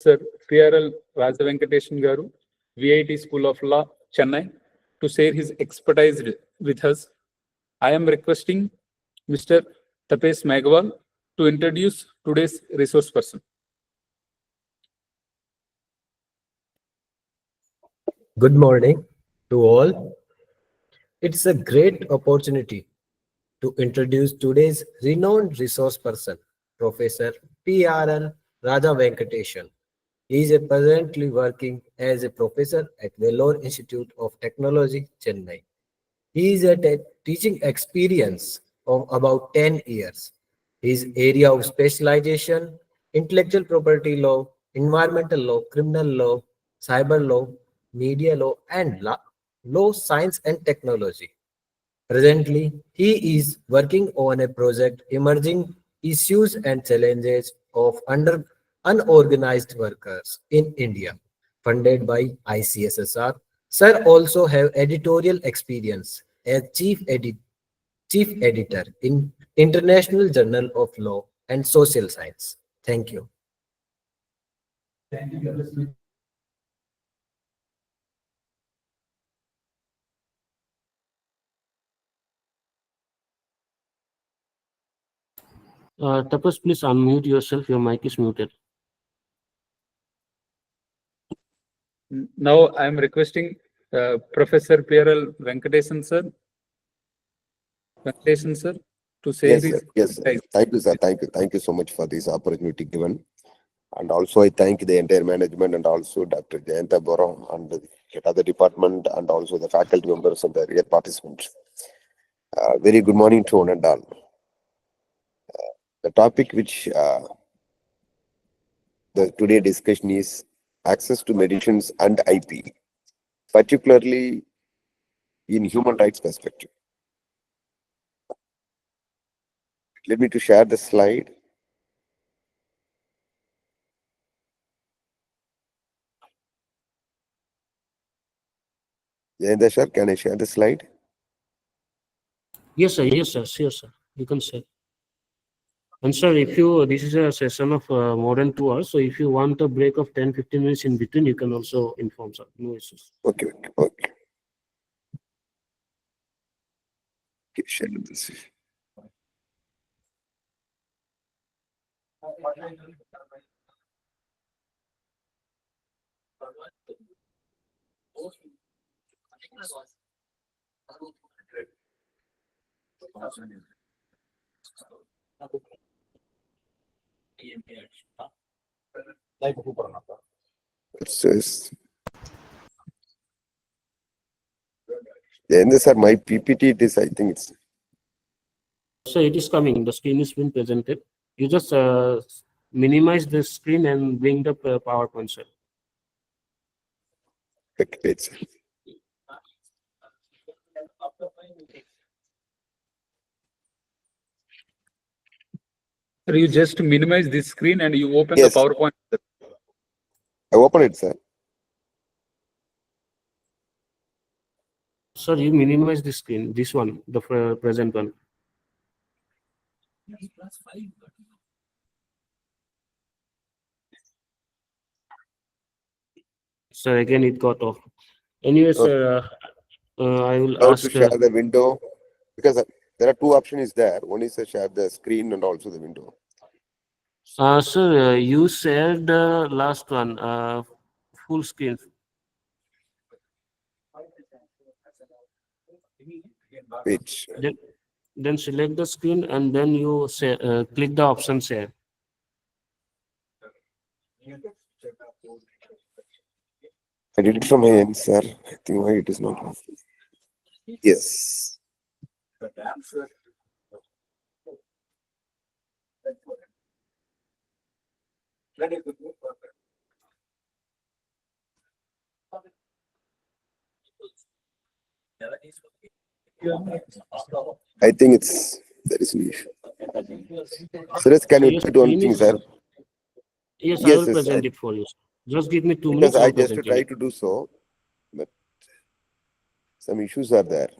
Sir P.R.L. Venkatesan Garu, VIT School of Law, Chennai, to share his expertise with us. I am requesting Mr. Tapesh Megwal to introduce today's resource person. Good morning to all. It's a great opportunity to introduce today's renowned resource person, Professor P.R.L. Venkatesan. He is presently working as a professor at Vellore Institute of Technology, Chennai. He is at a teaching experience of about 10 years. His area of specialization, intellectual property law, environmental law, criminal law, cyber law, media law, and law, science and technology. Presently, he is working on a project emerging issues and challenges of unorganized workers in India, funded by ICSSR. Sir also have editorial experience as chief editor in International Journal of Law and Social Science. Thank you. Tapas, please unmute yourself. Your mic is muted. Now I am requesting Professor P.R.L. Venkatesan sir, to share Yes, his sir. Yes, sir. Thank you, sir. Thank you. Thank you so much for this opportunity given. And also, I thank the entire management and also Dr. Jayanta Boram and the other department and also the faculty members and the real participants. Very good morning to one and all. The topic which the today discussion is access to medicines and IP, particularly in human rights perspective. Let me to share the slide. Jayanta sir, can I share the slide? Yes, sir. Yes, sir. Sure, sir. You can say. And sir, if you this is a session of more than 2 hours, so if you want a break of 10-15 minutes in between, you can also inform, sir. No issues. Okay. Okay. Share this. It says, sir, my PPT, it is, I think it's. So it is coming. The screen is being presented. You just minimize the screen and bring the PowerPoint, sir. Page. Sir, you just minimize this screen and you open Yes. the PowerPoint. I open it, sir. Sir, you minimize the screen. This one, the present one. Sir, again it got off. Anyway, sir, I will How ask. to share the window? Because there are two options there. One is to share the screen and also the window. Sir, you shared the last one, full screen. Page. Then select the screen and then you say, click the option share. I did it from my end, sir. I think why it is not working. Yes. I think there is an issue. Sir, can you do one thing, sir? Yes, I will present it for you. Just give me 2 minutes. Because I just try to do so, but some issues are there.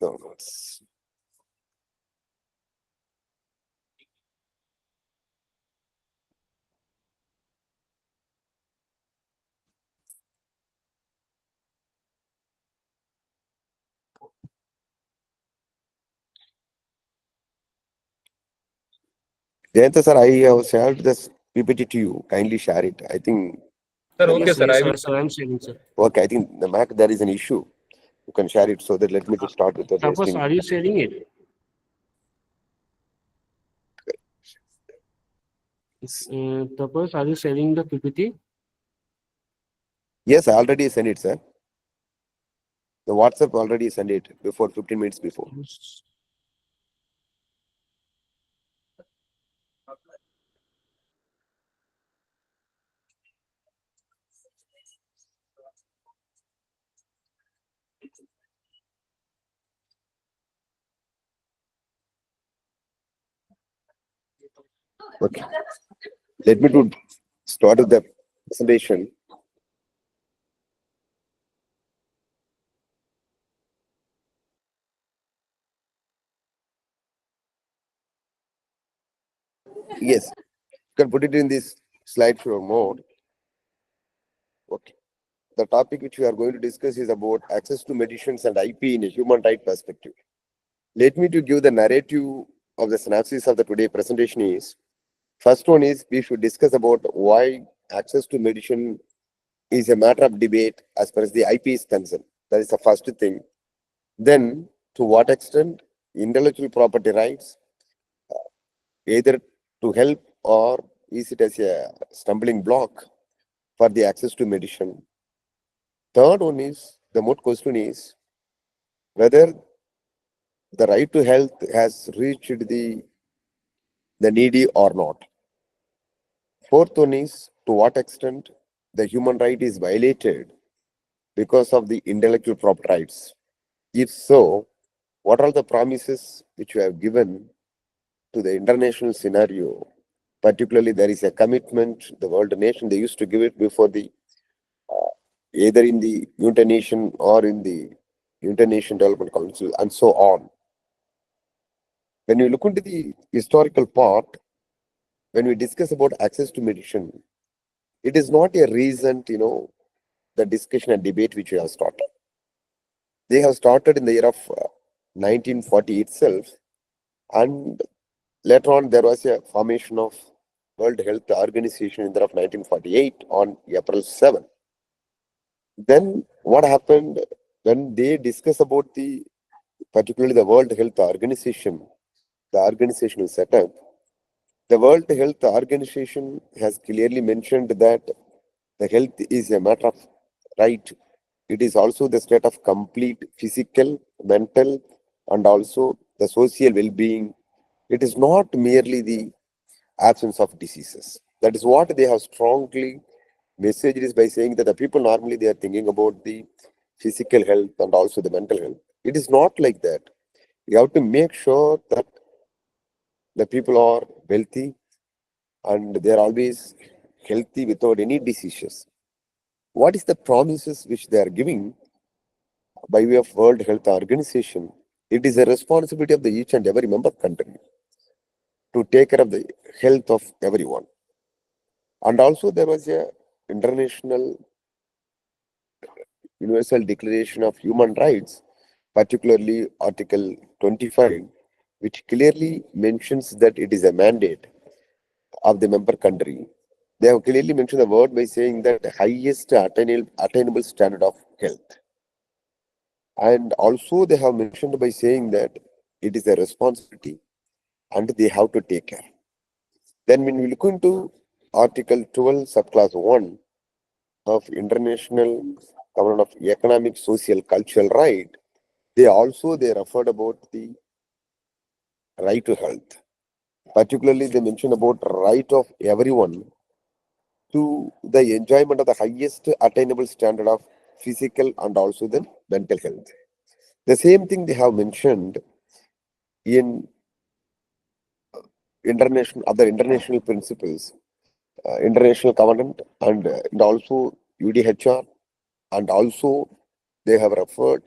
No, no, it's- Jayanta sir, I have shared this PPT to you. Kindly share it. I think, Sir, okay, Yes, sir, I yes, will. sir, I'm saying, sir. okay, I think the Mac, there is an issue. You can share it so that let me to start with the Suppose, testing. are you sharing it? Suppose, are you sharing the PPT? Yes, I already sent it, sir. The WhatsApp already sent it before 15 minutes before. Okay. Let me to start with the presentation. Yes, you can put it in this slideshow mode. Okay. The topic which we are going to discuss is about access to medicines and IP in a human right perspective. Let me to give the narrative of the synopsis of the today presentation is, first one is we should discuss about why access to medicine is a matter of debate as far as the IP is concerned. That is the first thing. Then, to what extent intellectual property rights either to help or is it as a stumbling block for the access to medicine? Third one is, the moot question is whether the right to health has reached the needy or not. Fourth one is, to what extent the human right is violated because of the intellectual property rights. If so, what are the promises which you have given to the international scenario? Particularly, there is a commitment, the world nation, they used to give it before the, either in the United Nation or in the International Development Council and so on. When you look into the historical part, when we discuss about access to medicine, it is not a recent, the discussion and debate which we have started. They have started in the year of 1940 itself, and later on there was a formation of World Health Organization in the year of 1948 on April 7. Then what happened when they discuss about the, particularly the World Health Organization, the organizational setup, the World Health Organization has clearly mentioned that the health is a matter of right. It is also the state of complete physical, mental, and also the social well-being. It is not merely the absence of diseases. That is what they have strongly messaged is by saying that the people normally they are thinking about the physical health and also the mental health. It is not like that. You have to make sure that the people are wealthy and they are always healthy without any diseases. What is the promises which they are giving by way of World Health Organization? It is a responsibility of the each and every member country to take care of the health of everyone. And also there was a international Universal Declaration of Human Rights, particularly Article 25, which clearly mentions that it is a mandate of the member country. They have clearly mentioned the word by saying that the highest attainable standard of health. And also they have mentioned by saying that it is a responsibility and they have to take care. Then when we look into Article 12, subclass 1 of International Covenant of Economic, Social, Cultural Right, they referred about the right to health. Particularly, they mention about right of everyone to the enjoyment of the highest attainable standard of physical and also the mental health. The same thing they have mentioned in other international principles, international covenant, and also UDHR, and also they have referred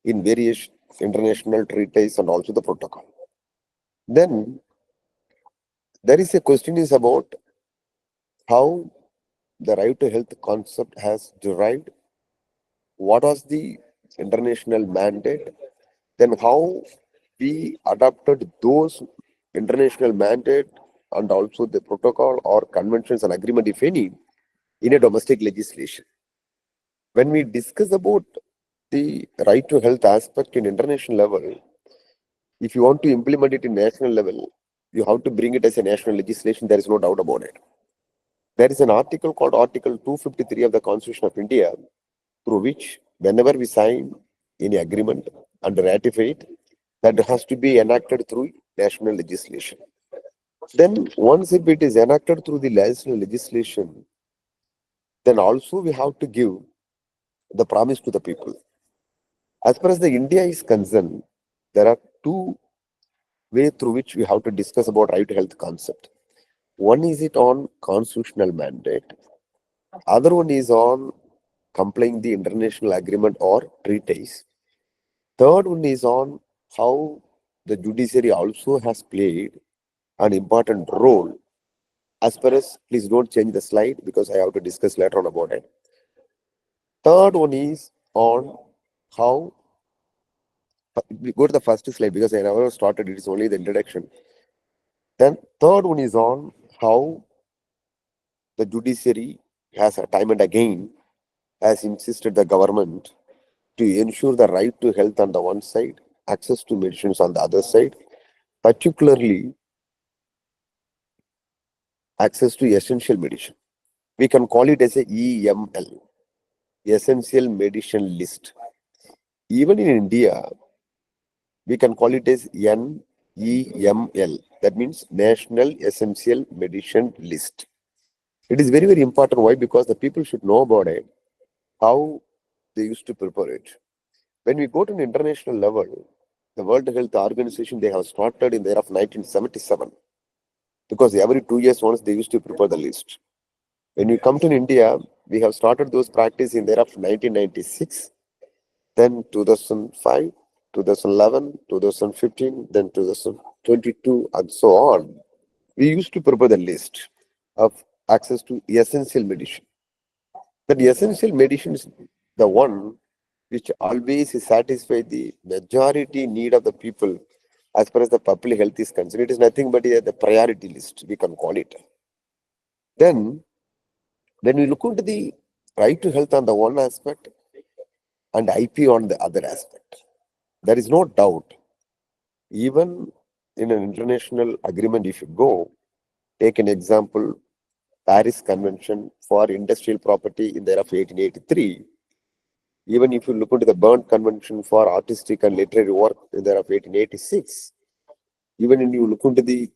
in various international treatise and also the protocol. Then there is a question is about how the right to health concept has derived, what was the international mandate, then how we adopted those international mandate and also the protocol or conventions and agreement, if any, in a domestic legislation. When we discuss about the right to health aspect in international level, if you want to implement it in national level, you have to bring it as a national legislation. There is no doubt about it. There is an article called Article 253 of the Constitution of India, through which whenever we sign any agreement and ratify it, that has to be enacted through national legislation. Then once if it is enacted through the national legislation, then also we have to give the promise to the people. As far as the India is concerned, there are two ways through which we have to discuss about right to health concept. One is it on constitutional mandate. Other one is on complying the international agreement or treatise. Third one is on how the judiciary also has played an important role. As far as, please don't change the slide because I have to discuss later on about it. Third one is on how, we go to the first slide because I never started, it is only the introduction. Then third one is on how the judiciary has time and again has insisted the government to ensure the right to health on the one side, access to medicines on the other side, particularly access to essential medicine. We can call it as a EML, Essential Medicine List. Even in India, we can call it as NEML. That means National Essential Medicine List. It is very, very important. Why? Because the people should know about it, how they used to prepare it. When we go to an international level, the World Health Organization, they have started in the year of 1977. Because every 2 years once they used to prepare the list. When we come to India, we have started those practice in the year of 1996, then 2005, 2011, 2015, then 2022, and so on. We used to prepare the list of access to essential medicine. That essential medicine is the one which always satisfies the majority need of the people as far as the public health is concerned. It is nothing but the priority list, we can call it. Then, when we look into the right to health on the one aspect and IP on the other aspect, there is no doubt, even in an international agreement, if you go, take an example, Paris Convention for Industrial Property in the year of 1883, even if you look into the Berne Convention for Artistic and Literary Work in the year of 1886, even if you look into the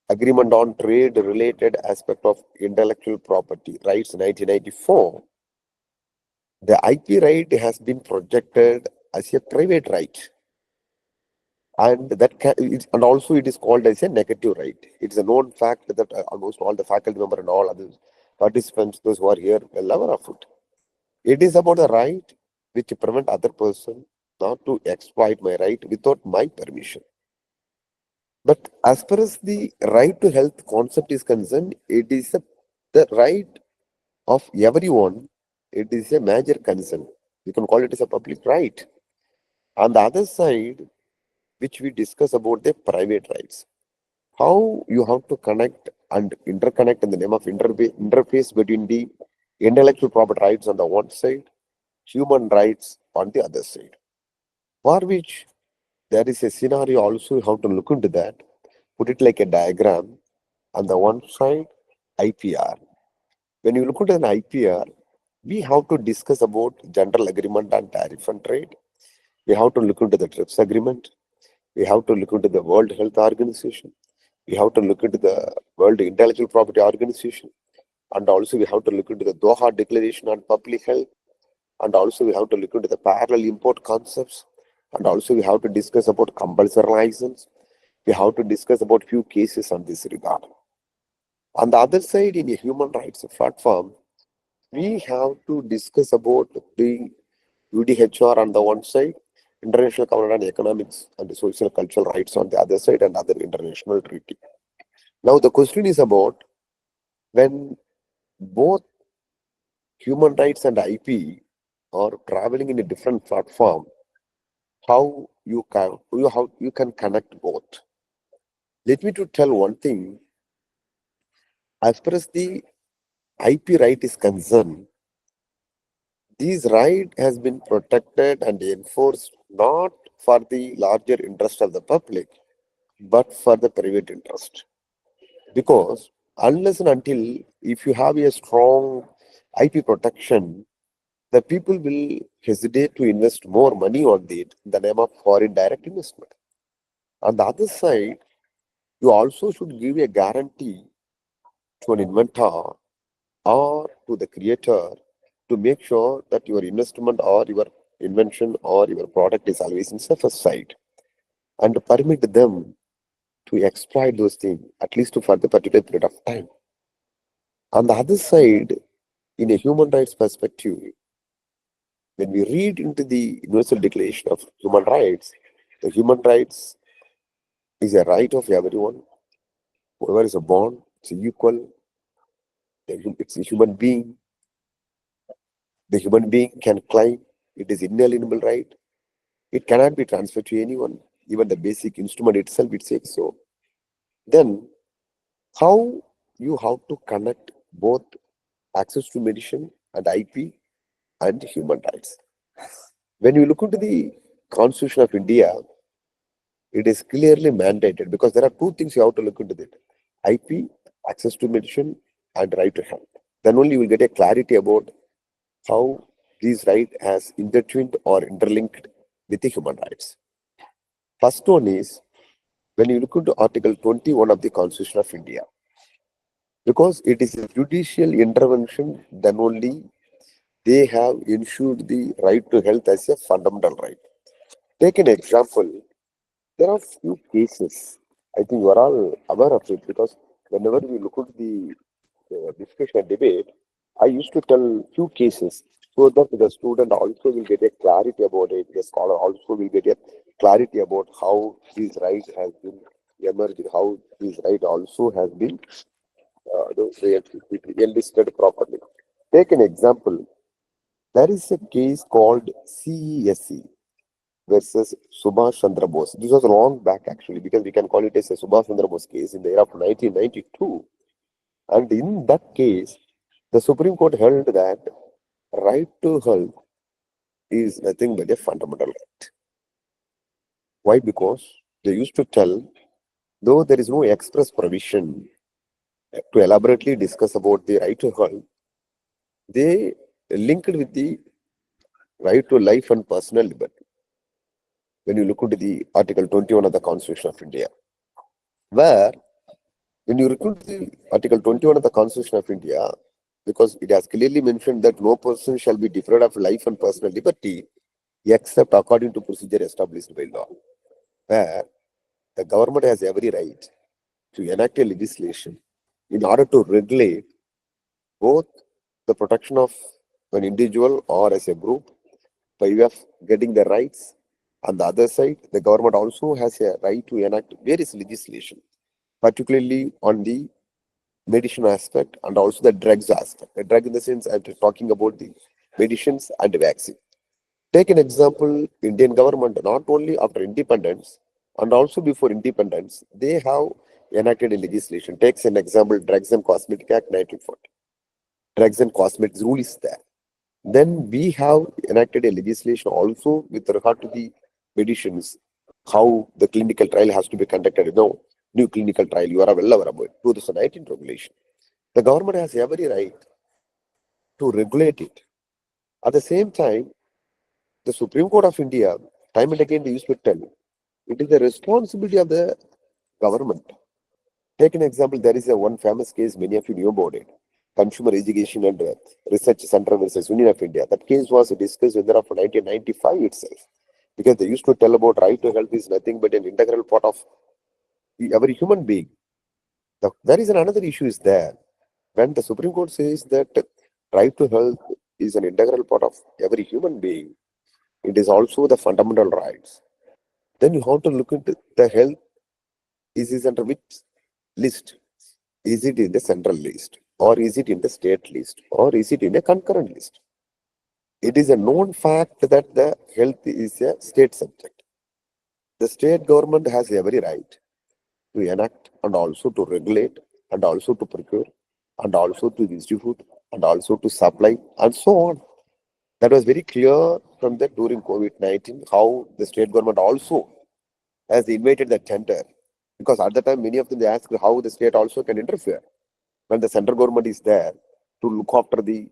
agreement on trade-related aspect of intellectual property rights in 1994, the IP right has been projected as a private right. And that and also it is called as a negative right. It's a known fact that almost all the faculty member and all other participants, those who are here, well aware of it. It is about the right which prevent other person not to exploit my right without my permission. But as far as the right to health concept is concerned, it is the right of everyone. It is a major concern. You can call it as a public right. On the other side, which we discuss about the private rights, how you have to connect and interconnect in the name of interface between the intellectual property rights on the one side, human rights on the other side. For which there is a scenario also you have to look into that, put it like a diagram. On the one side, IPR. When you look at an IPR, we have to discuss about general agreement on tariff and trade. We have to look into the TRIPS agreement. We have to look into the World Health Organization. We have to look into the World Intellectual Property Organization. And also we have to look into the Doha Declaration on Public Health. And also we have to look into the parallel import concepts. And also we have to discuss about compulsory license. We have to discuss about few cases on this regard. On the other side, in a human rights platform, we have to discuss about the UDHR on the one side international covenant on economics and social cultural rights on the other side, and other international treaty. Now the question is about when both human rights and IP are traveling in a different platform, how you can connect both. Let me to tell one thing. As far as the IP right is concerned, this right has been protected and enforced not for the larger interest of the public, but for the private interest. Because unless and until if you have a strong IP protection, the people will hesitate to invest more money on it in the name of foreign direct investment. On the other side, you also should give a guarantee to an inventor or to the creator to make sure that your investment or your invention or your product is always in safer side, and to permit them to exploit those things at least for the particular period of time. On the other side, in a human rights perspective, when we read into the Universal Declaration of Human Rights, the human rights is a right of everyone. Whoever is born, it's equal. It's a human being. The human being can claim it is inalienable right. It cannot be transferred to anyone. Even the basic instrument itself, it says so. Then, how you have to connect both access to medicine and IP and human rights? When you look into the Constitution of India, it is clearly mandated because there are two things you have to look into it: IP, access to medicine, and right to health. Then only you will get a clarity about how these rights has intertwined or interlinked with the human rights. First one is when you look into Article 21 of the Constitution of India, because it is a judicial intervention, then only they have ensured the right to health as a fundamental right. Take an example. There are few cases. I think you are all aware of it because whenever we look at the discussion and debate, I used to tell few cases so that the student also will get a clarity about it. The scholar also will get a clarity about how this right has been emerged, how this right also has been enlisted properly. Take an example. There is a case called CESE versus Subhash Chandra Bose. This was long back actually, because we can call it as a Subhash Chandra Bose case in the year of 1992. And in that case, the Supreme Court held that right to health is nothing but a fundamental right. Why? Because they used to tell, though there is no express provision to elaborately discuss about the right to health, they linked with the right to life and personal liberty. When you look into the Article 21 of the Constitution of India, where when you look into the Article 21 of the Constitution of India, because it has clearly mentioned that no person shall be deprived of life and personal liberty except according to procedure established by law, where the government has every right to enact a legislation in order to regulate both the protection of an individual or as a group by way of getting the rights. On the other side, the government also has a right to enact various legislation, particularly on the medicine aspect and also the drugs aspect. The drug in the sense I'm talking about the medicines and vaccine. Take an example, Indian government, not only after independence and also before independence, they have enacted a legislation. Takes an example, Drugs and Cosmetic Act 1940. Drugs and cosmetics rule is there. Then we have enacted a legislation also with regard to the medicines, how the clinical trial has to be conducted. New clinical trial, you are well aware about 2019 regulation. The government has every right to regulate it. At the same time, the Supreme Court of India, time and again, they used to tell, it is the responsibility of the government. Take an example, there is a one famous case, many of you knew about it. Consumer Education and Research Center versus Union of India. That case was discussed in the year of 1995 itself. Because they used to tell about right to health is nothing but an integral part of every human being. There is another issue is there. When the Supreme Court says that right to health is an integral part of every human being, It is also the fundamental rights. Then you have to look into the health. Is it under which list? Is it in the central list? Or is it in the state list? Or is it in a concurrent list? It is a known fact that the health is a state subject. The state government has every right to enact and also to regulate and also to procure and also to distribute and also to supply and so on. That was very clear from the during COVID-19 how the state government also has invited the tender, because at the time many of them they asked how the state also can interfere when the central government is there to look after the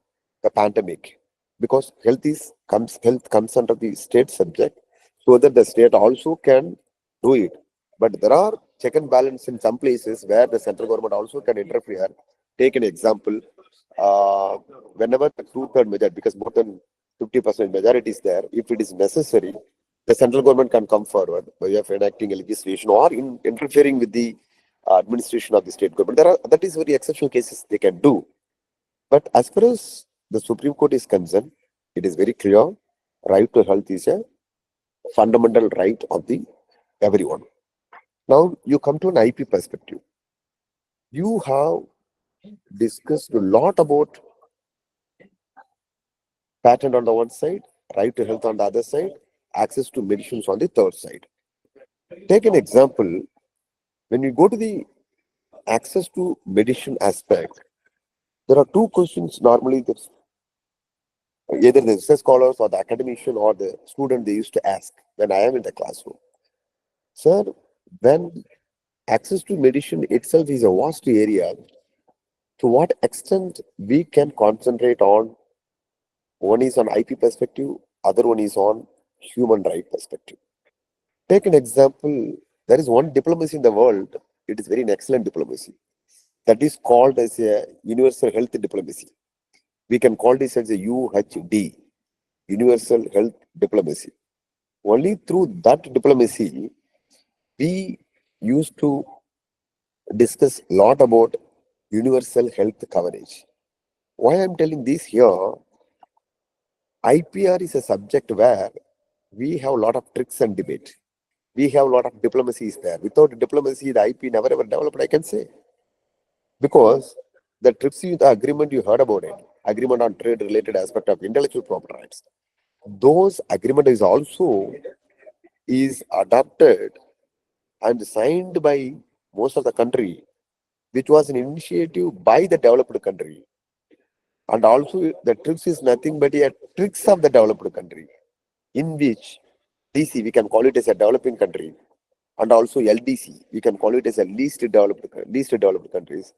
pandemic, because health comes under the state subject, so that the state also can do it. But there are check and balance in some places where the central government also can interfere. Take an example, uh, whenever the two-third majority, because more than 50% majority is there, if it is necessary, the central government can come forward by way of enacting a legislation or interfering with the administration of the state government. That is very exceptional cases they can do. But as far as the Supreme Court is concerned, it is very clear. Right to health is a fundamental right of the everyone. Now you come to an IP perspective. You have discussed a lot about patent on the one side, right to health on the other side, access to medicines on the third side. Take an example. When you go to the access to medicine aspect, there are two questions normally that either the research scholars or the academician or the student they used to ask when I am in the classroom. Sir, when access to medicine itself is a vast area, to what extent we can concentrate on, one is on IP perspective, other one is on human right perspective. Take an example, there is one diplomacy in the world, it is very an excellent diplomacy. That is called as a universal health diplomacy. We can call this as a UHD, universal health diplomacy. Only through that diplomacy, we used to discuss a lot about universal health coverage. Why I'm telling this here, IPR is a subject where we have a lot of tricks and debate. We have a lot of diplomacies there. Without diplomacy, the IP never ever developed, I can say. Because the TRIPS agreement you heard about it, agreement on trade related aspect of intellectual property rights, those agreement is adopted and signed by most of the country, which was an initiative by the developed country. And also the TRIPS is nothing but a tricks of the developed country, in which DC, we can call it as a developing country, and also LDC, we can call it as a least developed countries.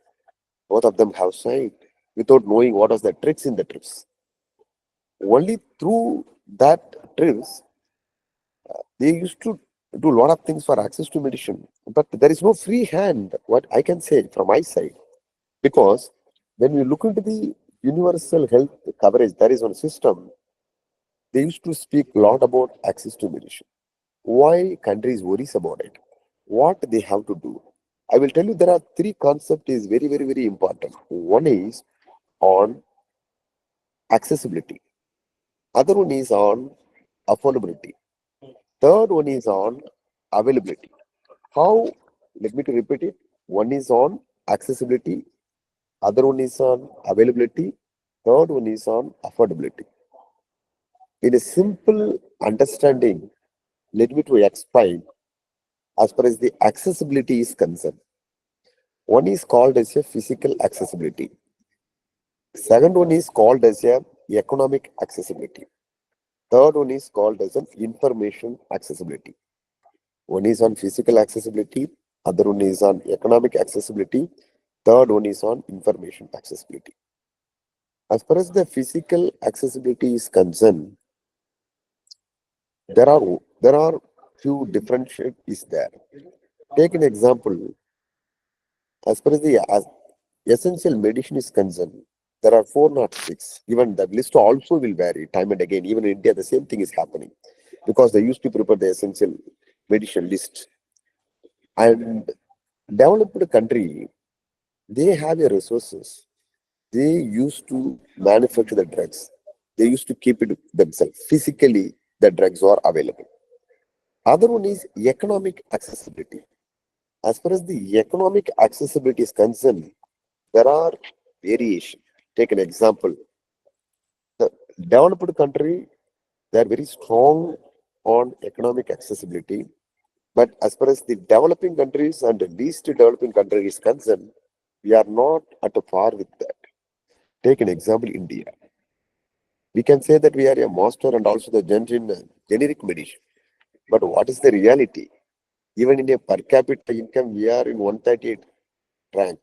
Both of them have signed without knowing what was the tricks in the TRIPS. Only through that TRIPS, they used to do a lot of things for access to medicine, but there is no free hand, what I can say from my side, because when we look into the universal health coverage, there is one system, they used to speak a lot about access to medicine. Why countries worries about it? What they have to do? I will tell you there are three concepts is very important. One is on accessibility. Other one is on affordability. Third one is on availability. How? Let me to repeat it. One is on accessibility. Other one is on availability. Third one is on affordability. In a simple understanding, let me to explain as far as the accessibility is concerned. One is called as a physical accessibility. Second one is called as a economic accessibility. Third one is called as an information accessibility. One is on physical accessibility, other one is on economic accessibility, third one is on information accessibility. As far as the physical accessibility is concerned, there are few differentiate is there. Take an example. As far as the essential medicine is concerned, there are 406. Even the list also will vary time and again. Even in India, the same thing is happening because they used to prepare the essential medicine list. And developed country, they have a resources. They used to manufacture the drugs. They used to keep it themselves physically. the drugs are available. Other one is economic accessibility. As far as the economic accessibility is concerned, there are variations. Take an example. The developed country, they are very strong on economic accessibility. But as far as the developing countries and the least developing country is concerned, we are not at a par with that. Take an example, India. We can say that we are a master and also the generic medicine. But what is the reality? Even in a per capita income, we are in 138 rank.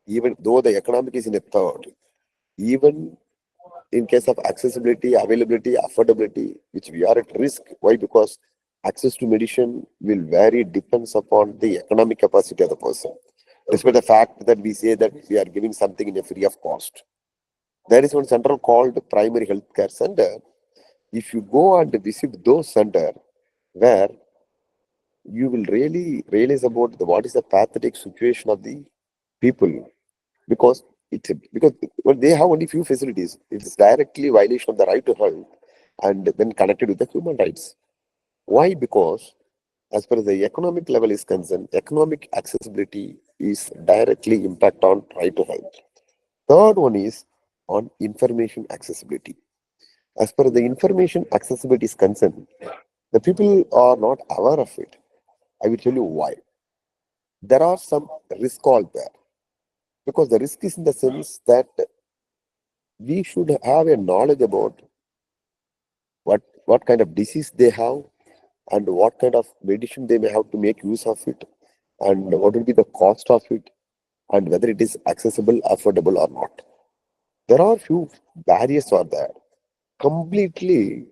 Even though the economic is in a third, even in case of accessibility, availability, affordability, which we are at risk. Why? Because access to medicine will vary, depends upon the economic capacity of the person. Despite the fact that we say that we are giving something in a free of cost. There is one center called primary healthcare center. If you go and visit those center where you will really realize about what is the pathetic situation of the people, because well, they have only few facilities. It's directly violation of the right to health and then connected with the human rights. Why? Because as far as the economic level is concerned, economic accessibility is directly impact on right to health. Third one is on information accessibility. As far as the information accessibility is concerned, the people are not aware of it. I will tell you why. There are some risk all there. Because the risk is in the sense that we should have a knowledge about what kind of disease they have and what kind of medicine they may have to make use of it and what will be the cost of it and whether it is accessible, affordable or not. There are few barriers are there. Completely,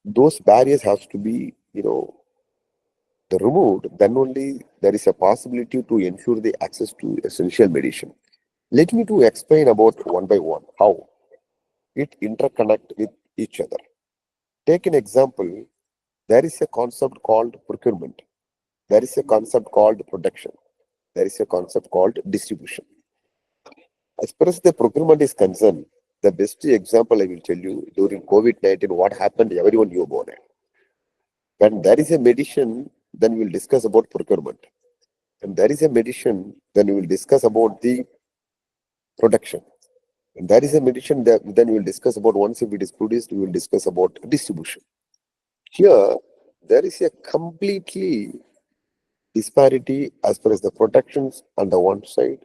those barriers has to be, removed. Then only there is a possibility to ensure the access to essential medicine. Let me to explain about one by one how it interconnect with each other. Take an example. There is a concept called procurement. There is a concept called production. There is a concept called distribution. As far as the procurement is concerned, the best example I will tell you during COVID-19, what happened, everyone knew about it. When there is a medicine, then we will discuss about procurement. When there is a medicine, then we will discuss about the production. When there is a medicine, then we will discuss about once if it is produced, we will discuss about distribution. Here, there is a completely disparity as far as the protections on the one side,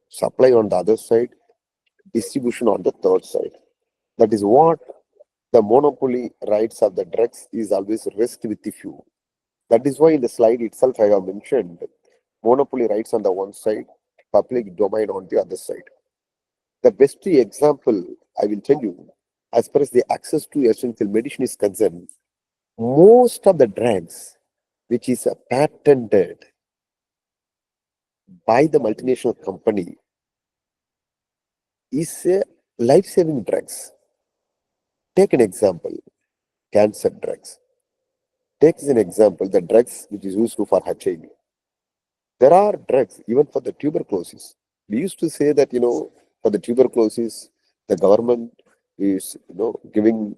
supply on the other side, distribution on the third side. That is what the monopoly rights of the drugs is always rest with the few. That is why in the slide itself I have mentioned monopoly rights on the one side, public domain on the other side. The best example I will tell you, as far as the access to essential medicine is concerned, most of the drugs which is patented by the multinational company is a life-saving drugs. Take an example, cancer drugs. Take as an example the drugs which is used for HIV. There are drugs even for the tuberculosis. We used to say that, for the tuberculosis, the government is, giving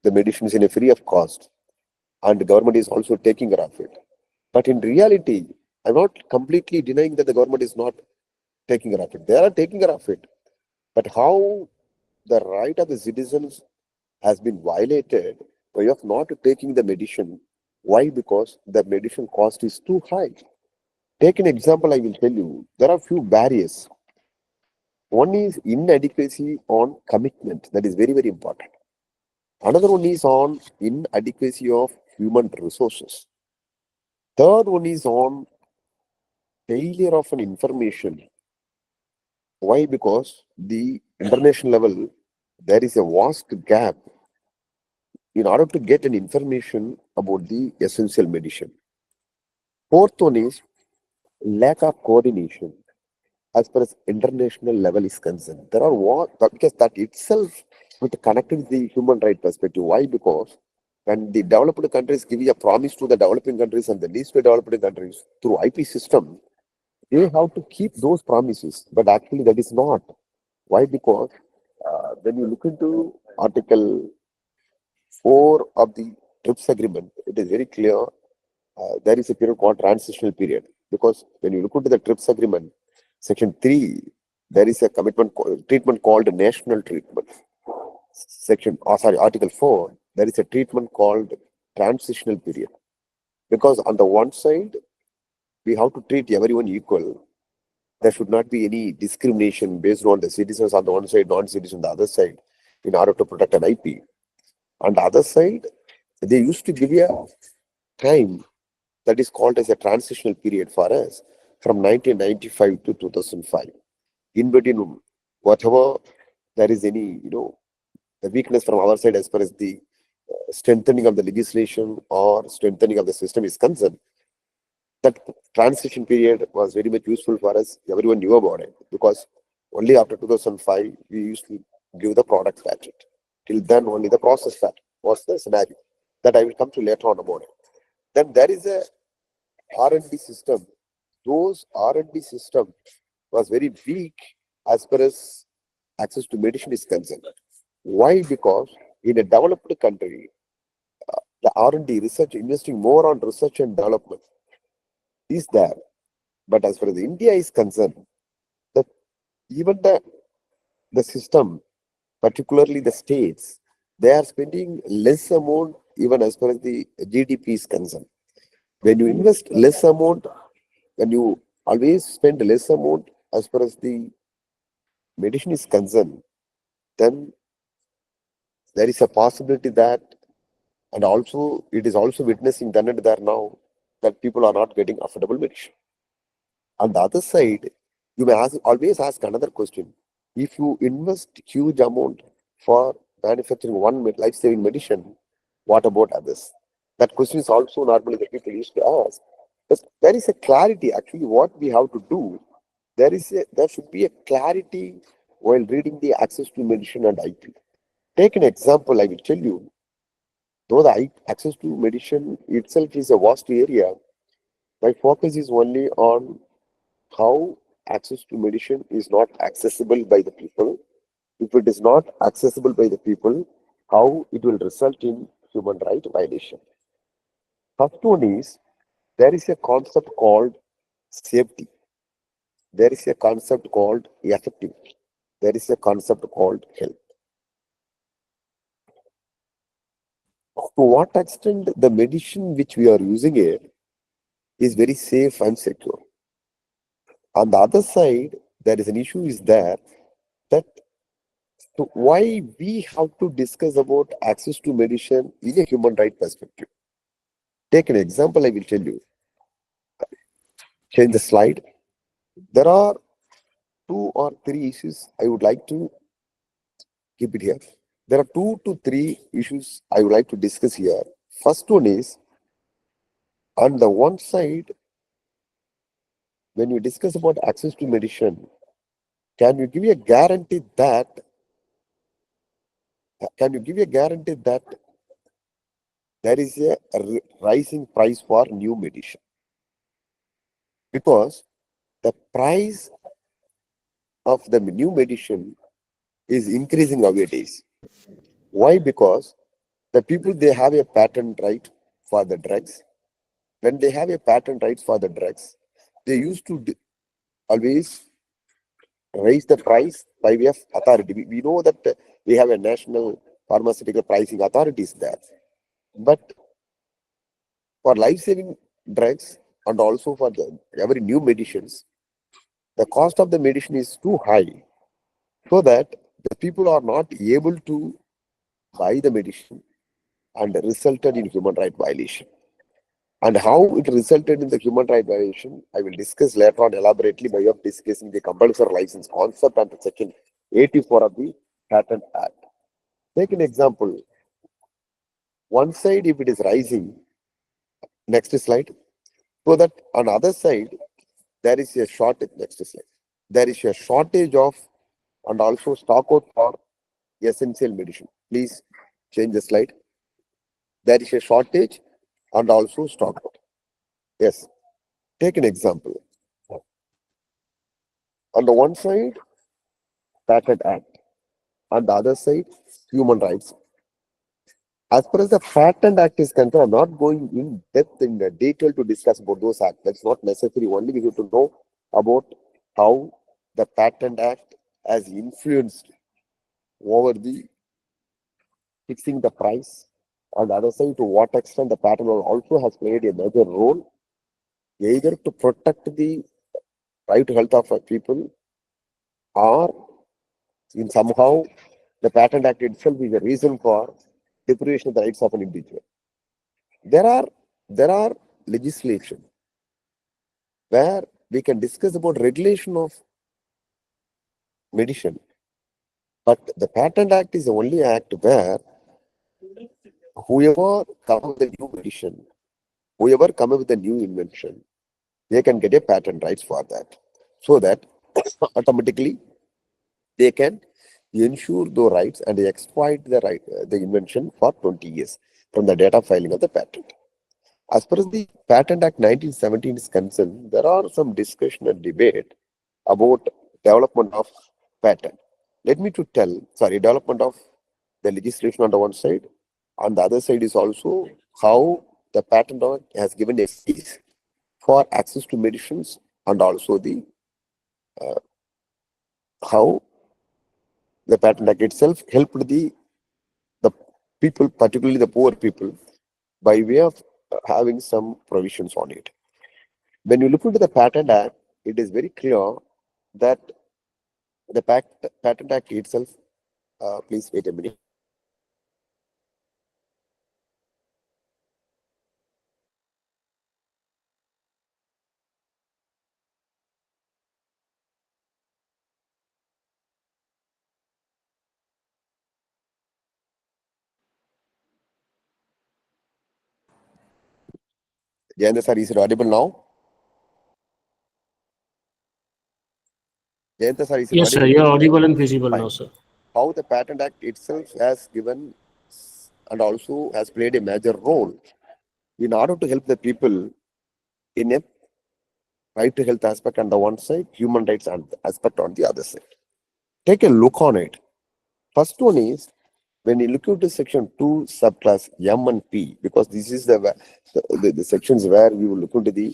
the medicines in a free of cost and the government is also taking care of it. But in reality, I'm not completely denying that the government is not taking care of it. They are taking care of it. But how the right of the citizens has been violated by of not taking the medicine. Why? Because the medicine cost is too high. Take an example, I will tell you. There are few barriers. One is inadequacy on commitment. That is very, very important. Another one is on inadequacy of human resources. Third one is on failure of an information. Why? Because the international level, there is a vast gap in order to get an information about the essential medicine. Fourth one is lack of coordination as far as international level is concerned. There are because that itself with connected with the human right perspective. Why? Because when the developed countries give a promise to the developing countries and the least developed countries through IP system, they have to keep those promises. But actually that is not. Why? Because when you look into Article 4 of the TRIPS agreement, it is very clear there is a period called transitional period. Because when you look into the TRIPS agreement, section 3, there is a treatment called national treatment. Article 4, there is a treatment called transitional period. Because on the one side, we have to treat everyone equal. There should not be any discrimination based on the citizens on the one side, non-citizens on the other side, in order to protect an IP. On the other side, they used to give a time that is called as a transitional period for us from 1995 to 2005. In between, whatever there is any, the weakness from our side as far as the strengthening of the legislation or strengthening of the system is concerned, that transition period was very much useful for us. Everyone knew about it because only after 2005 we used to give the product patent. Till then, only the process patent was the scenario that I will come to later on about it. Then there is a R&D system. Those R&D system was very weak as far as access to medicine is concerned. Why? Because in a developed country, the R&D research, investing more on research and development is there. But as far as India is concerned, that even the system, particularly the states, they are spending less amount even as far as the GDP is concerned. When you invest less amount, when you always spend less amount as far as the medicine is concerned, then there is a possibility that, and also it is also witnessing then and there now, that people are not getting affordable medicine. On the other side, you may always ask another question. If you invest huge amount for manufacturing one life-saving medicine, what about others? That question is also normally the people used to ask. But there is a clarity actually what we have to do. There should be a clarity while reading the access to medicine and IP. Take an example, I will tell you. Though the access to medicine itself is a vast area, my focus is only on how access to medicine is not accessible by the people. If it is not accessible by the people, how it will result in human right violation. First one is, there is a concept called safety. There is a concept called effectiveness. There is a concept called health. To what extent the medicine which we are using it is very safe and secure. On the other side, there is an issue is there that why we have to discuss about access to medicine in a human right perspective. Take an example, I will tell you. Change the slide. There are 2 or 3 issues I would like to keep it here. There are 2 to 3 issues I would like to discuss here. First one is, on the one side, when we discuss about access to medicine, can you give a guarantee that there is a rising price for new medicine? Because the price of the new medicine is increasing nowadays. Why? Because the people, they have a patent right for the drugs. When they have a patent rights for the drugs, they used to always raise the price by way of authority. We know that we have a national pharmaceutical pricing authorities there. But for life-saving drugs and also for every new medicines, the cost of the medicine is too high, so that the people are not able to buy the medicine, and resulted in human right violation. And how it resulted in the human right violation, I will discuss later on elaborately by way of discussing the compulsory license concept and the section 84 of the Patent Act. Take an example. One side, if it is rising, next slide, so that on the other side, there is a shortage, next slide. There is a shortage of and also stock out for essential medicine. Please change the slide. There is a shortage and also stock out. Yes. Take an example. On the one side, Patent Act. On the other side, human rights. As far as the Patent Act is concerned, I'm not going in depth in the detail to discuss about those acts. That's not necessary. Only we have to know about how the Patent Act has influenced over the fixing the price. On the other side, to what extent the patent law also has played a major role, either to protect the right to health of people, or in somehow the Patent Act itself is a reason for deprivation of the rights of an individual. There are legislation where we can discuss about regulation of medicine, but the Patent Act is the only act where whoever come up with a new medicine, whoever come up with a new invention, they can get a patent rights for that, so that automatically they can ensure the rights and exploit the invention for 20 years from the date of filing of the patent. As far as the Patent Act 1917 is concerned, there are some discussion and debate about development of patent. Let me to tell, sorry, development of the legislation on the one side. On the other side is also how the Patent Act has given a fees for access to medicines, and also the how the Patent Act itself helped the people, particularly the poor people, by way of having some provisions on it. When you look into the Patent Act, it is very clear that the Patent Act itself, please wait a minute. Jayendra sir, is it audible now? Jayendra sir, is it Yes, sir, audible? you are audible and visible Fine. now, sir. How the Patent Act itself has given and also has played a major role in order to help the people in a right to health aspect on the one side, human rights aspect on the other side. Take a look on it. First one is, when you look into section 2 subclass M and P, because this is the sections where we will look into the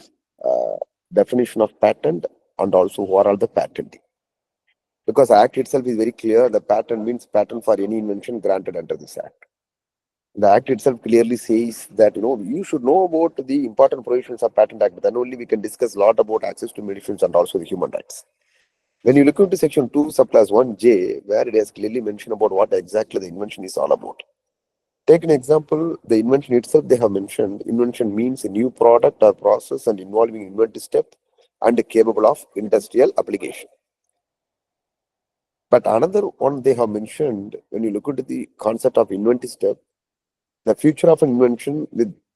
definition of patent and also who are all the patenting. Because the act itself is very clear, the patent means patent for any invention granted under this act. The act itself clearly says that you should know about the important provisions of Patent Act, then only we can discuss a lot about access to medicines and also the human rights. When you look into section 2 subclass 1J, where it has clearly mentioned about what exactly the invention is all about. Take an example, the invention itself, they have mentioned invention means a new product or process and involving inventive step and capable of industrial application. But another one they have mentioned, when you look into the concept of inventive step, the future of an invention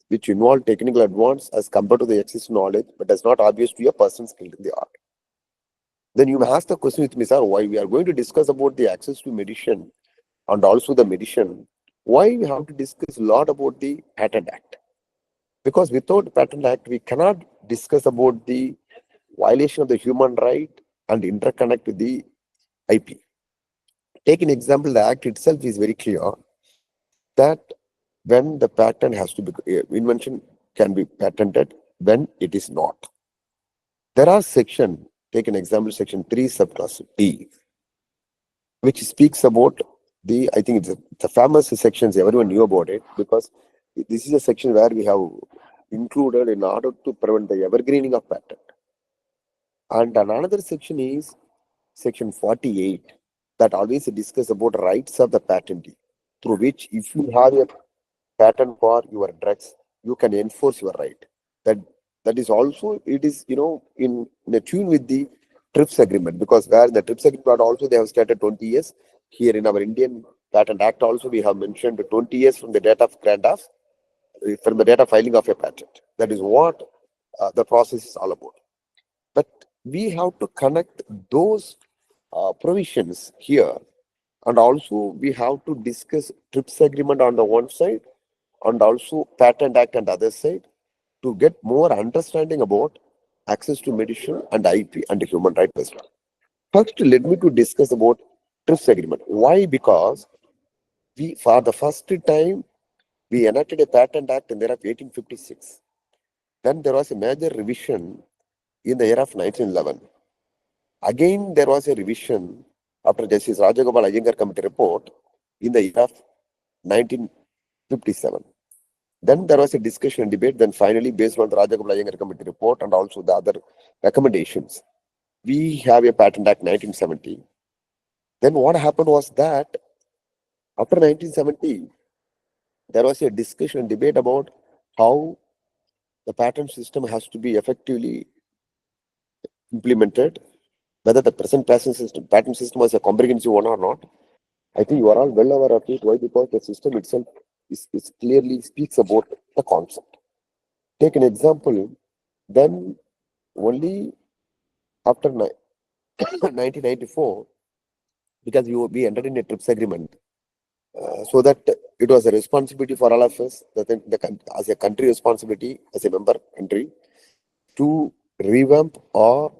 which involve technical advance as compared to the existing knowledge, but is not obvious to a person skilled in the art. Then you may ask the question with me, sir, why we are going to discuss about the access to medicine and also the medicine, why we have to discuss a lot about the Patent Act? Because without Patent Act, we cannot discuss about the violation of the human right and interconnect with the IP. Take an example, the Act itself is very clear that when the patent has to be, invention can be patented when it is not. There are section, take an example, section 3 subclass D, which speaks about I think it's a famous sections, everyone knew about it, because this is a section where we have included in order to prevent the evergreening of patent. And another section is section 48, that always discuss about rights of the patentee, through which if you have a patent for your drugs, you can enforce your right. That is also, it is in a tune with the TRIPS agreement, because where the TRIPS agreement also they have stated 20 years. Here in our Indian Patent Act also we have mentioned 20 years from the date of from the date of filing of a patent. That is what the process is all about. But we have to connect those provisions here, and also we have to discuss TRIPS agreement on the one side and also Patent Act on the other side, to get more understanding about access to medicine and IP and human rights as well. First, let me to discuss about TRIPS agreement. Why? Because we, for the first time, we enacted a Patent Act in the year of 1856. Then there was a major revision in the year of 1911. Again, there was a revision after Justice Rajagopal Iyengar Committee report in the year of 1957. Then there was a discussion and debate. Then finally, based on the Rajagopal Iyengar Committee report and also the other recommendations, we have a Patent Act 1970. Then what happened was that after 1970, there was a discussion and debate about how the patent system has to be effectively implemented, whether the present patent system was a comprehensive one or not. I think you are all well aware of it. Why? Because the system itself is clearly speaks about the concept. Take an example, then only after 1994, because we entered in a TRIPS agreement, so that it was a responsibility for all of us, as a country responsibility, as a member country, to revamp or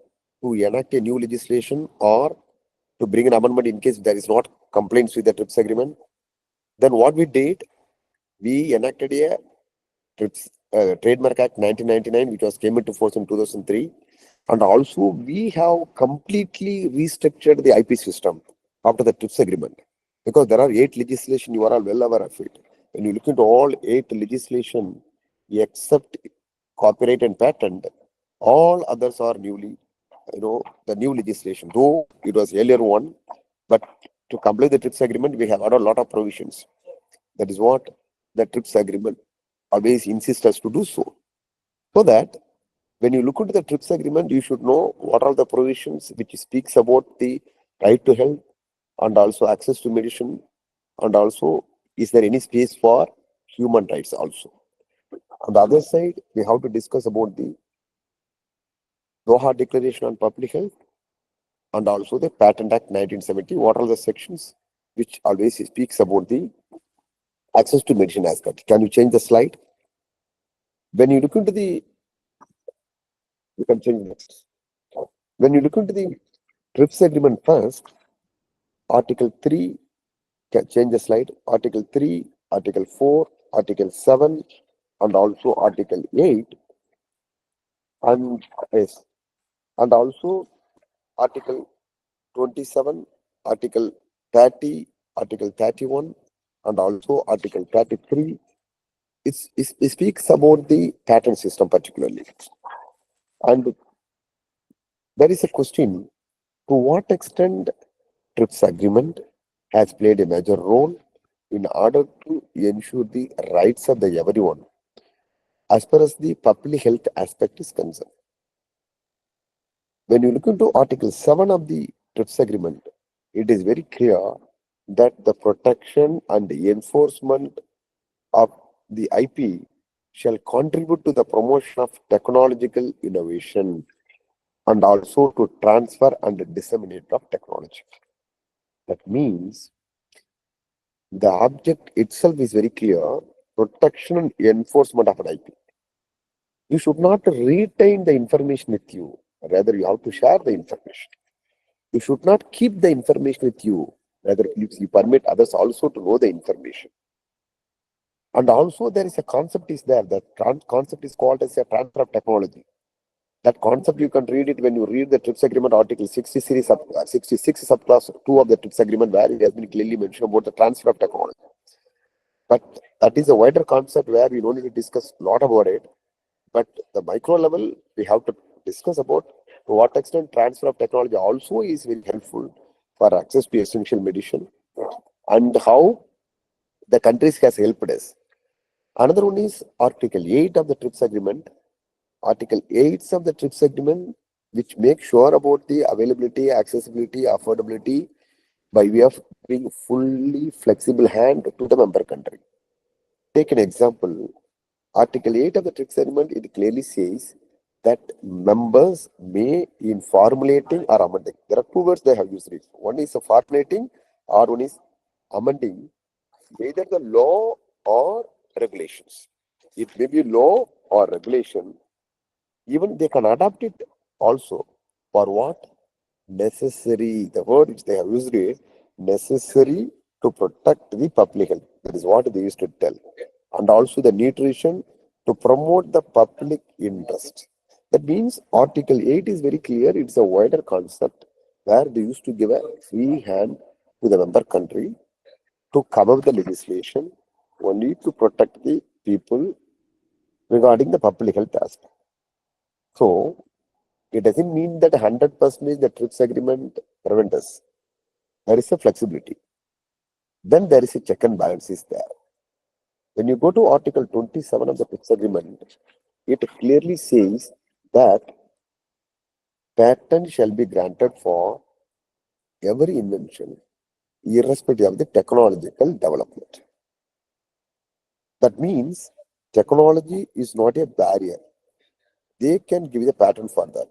to enact a new legislation or to bring an amendment in case there is not complaints with the TRIPS agreement. Then what we did, we enacted a TRIPS Trademark Act 1999, which was came into force in 2003. And also we have completely restructured the IP system after the TRIPS agreement, because there are 8 legislation, you are all well aware of it. When you look into all 8 legislation, except copyright and patent, all others are newly, the new legislation. Though it was earlier one, but to complete the TRIPS agreement, we have had a lot of provisions. That is what the TRIPS agreement always insists us to do so. So that when you look into the TRIPS agreement, you should know what are the provisions which speaks about the right to health and also access to medicine, and also is there any space for human rights also. On the other side, we have to discuss about the Doha Declaration on Public Health and also the Patent Act 1970. What are the sections which always speaks about the access to medicine aspect? Can you change the slide? When you look into the, you can change next. When you look into the TRIPS agreement first, Article 3, can change the slide, Article 3, Article 4, Article 7, and also Article 8, and yes, and also Article 27, Article 30, Article 31, and also Article 33. It speaks about the patent system particularly. And there is a question, to what extent TRIPS agreement has played a major role in order to ensure the rights of the everyone as far as the public health aspect is concerned. When you look into Article 7 of the TRIPS agreement, it is very clear that the protection and the enforcement of the IP shall contribute to the promotion of technological innovation and also to transfer and disseminate of technology. That means the object itself is very clear, protection and enforcement of an IP. You should not retain the information with you, rather you have to share the information. You should not keep the information with you, rather you permit others also to know the information. And also there is a concept is there, that concept is called as a transfer of technology. That concept you can read it when you read the TRIPS agreement, Article 66 subclass 2 of the TRIPS agreement, where it has been clearly mentioned about the transfer of technology. But that is a wider concept where we don't need to discuss a lot about it. But the micro level, we have to discuss about to what extent transfer of technology also is very helpful for access to essential medicine and how the countries has helped us. Another one is Article 8 of the TRIPS agreement. Article 8 of the TRIPS agreement, which makes sure about the availability, accessibility, affordability by way of being fully flexible hand to the member country. Take an example. Article 8 of the TRIPS agreement, it clearly says that members may, in formulating or amending, there are 2 words they have used. One is formulating or one is amending, either the law or regulations. It may be law or regulation. Even they can adapt it also for what? Necessary. The word which they have used is necessary to protect the public health. That is what they used to tell. and also the nutrition to promote the public interest. That means Article 8 is very clear. It's a wider concept where they used to give a free hand to the member country to come up with the legislation only to protect the people regarding the public health aspect. So it doesn't mean that 100% the TRIPS agreement prevents us. There is a flexibility. Then there is a check and balance is there. When you go to Article 27 of the TRIPS agreement, it clearly says that patent shall be granted for every invention, irrespective of the technological development. That means technology is not a barrier. They can give the patent for that,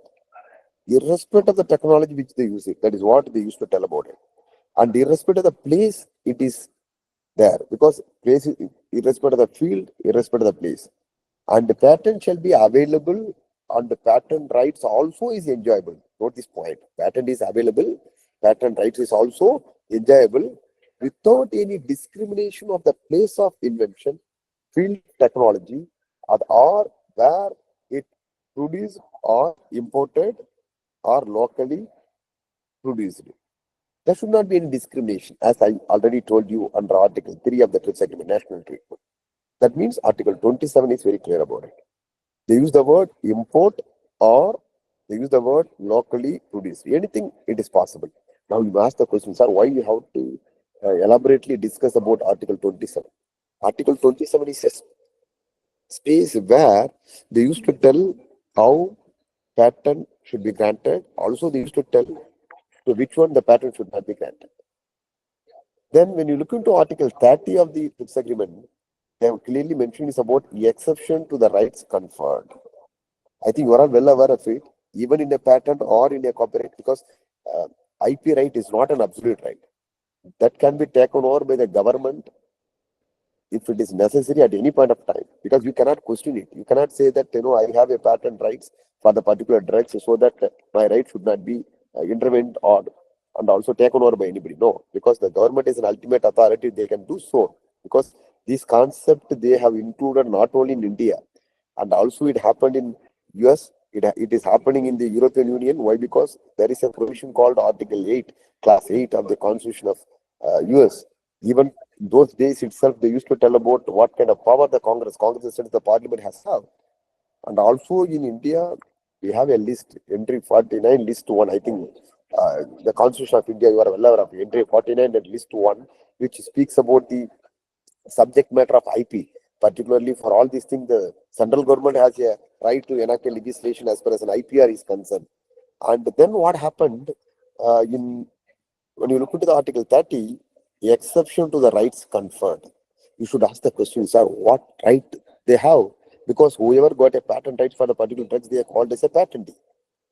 irrespective of the technology which they use it. That is what they used to tell about it. And irrespective of the place, it is there, because place is irrespective of the field, irrespective of the place. And the patent shall be available, and the patent rights also is enjoyable. Note this point. Patent is available, patent rights is also enjoyable without any discrimination of the place of invention, field technology, or where it produced or imported or locally produced. There should not be any discrimination, as I already told you under Article 3 of the TRIPS Agreement, National Treatment. That means Article 27 is very clear about it. They use the word import or they use the word locally produced. Anything, it is possible. Now you ask the question, sir, why you have to elaborately discuss about Article 27? Article 27 is a space where they used to tell how patent should be granted. Also, they used to tell to which one the patent should not be granted. Then when you look into Article 30 of the TRIPS agreement, they have clearly mentioned is about the exception to the rights conferred. I think you are all well aware of it, even in a patent or in a copyright, because IP right is not an absolute right. That can be taken over by the government if it is necessary at any point of time, because you cannot question it. You cannot say that, I have a patent rights for the particular drugs, so that my right should not be intervened or and also taken over by anybody. No, because the government is an ultimate authority, they can do so. Because this concept they have included not only in India, and also it happened in US, it is happening in the European Union. Why? Because there is a provision called Article 8, Class 8 of the Constitution of US. Even those days itself, they used to tell about what kind of power the Congress instead of the Parliament has have. And also in India, we have a list, entry 49, list 1, I think. The Constitution of India, you are well aware of entry 49 and list 1, which speaks about the subject matter of IP. Particularly for all these things, the central government has a right to enact a legislation as far as an IPR is concerned. And then what happened when you look into the Article 30, the exception to the rights conferred, you should ask the question, sir, what right they have? Because whoever got a patent right for the particular drugs, they are called as a patentee.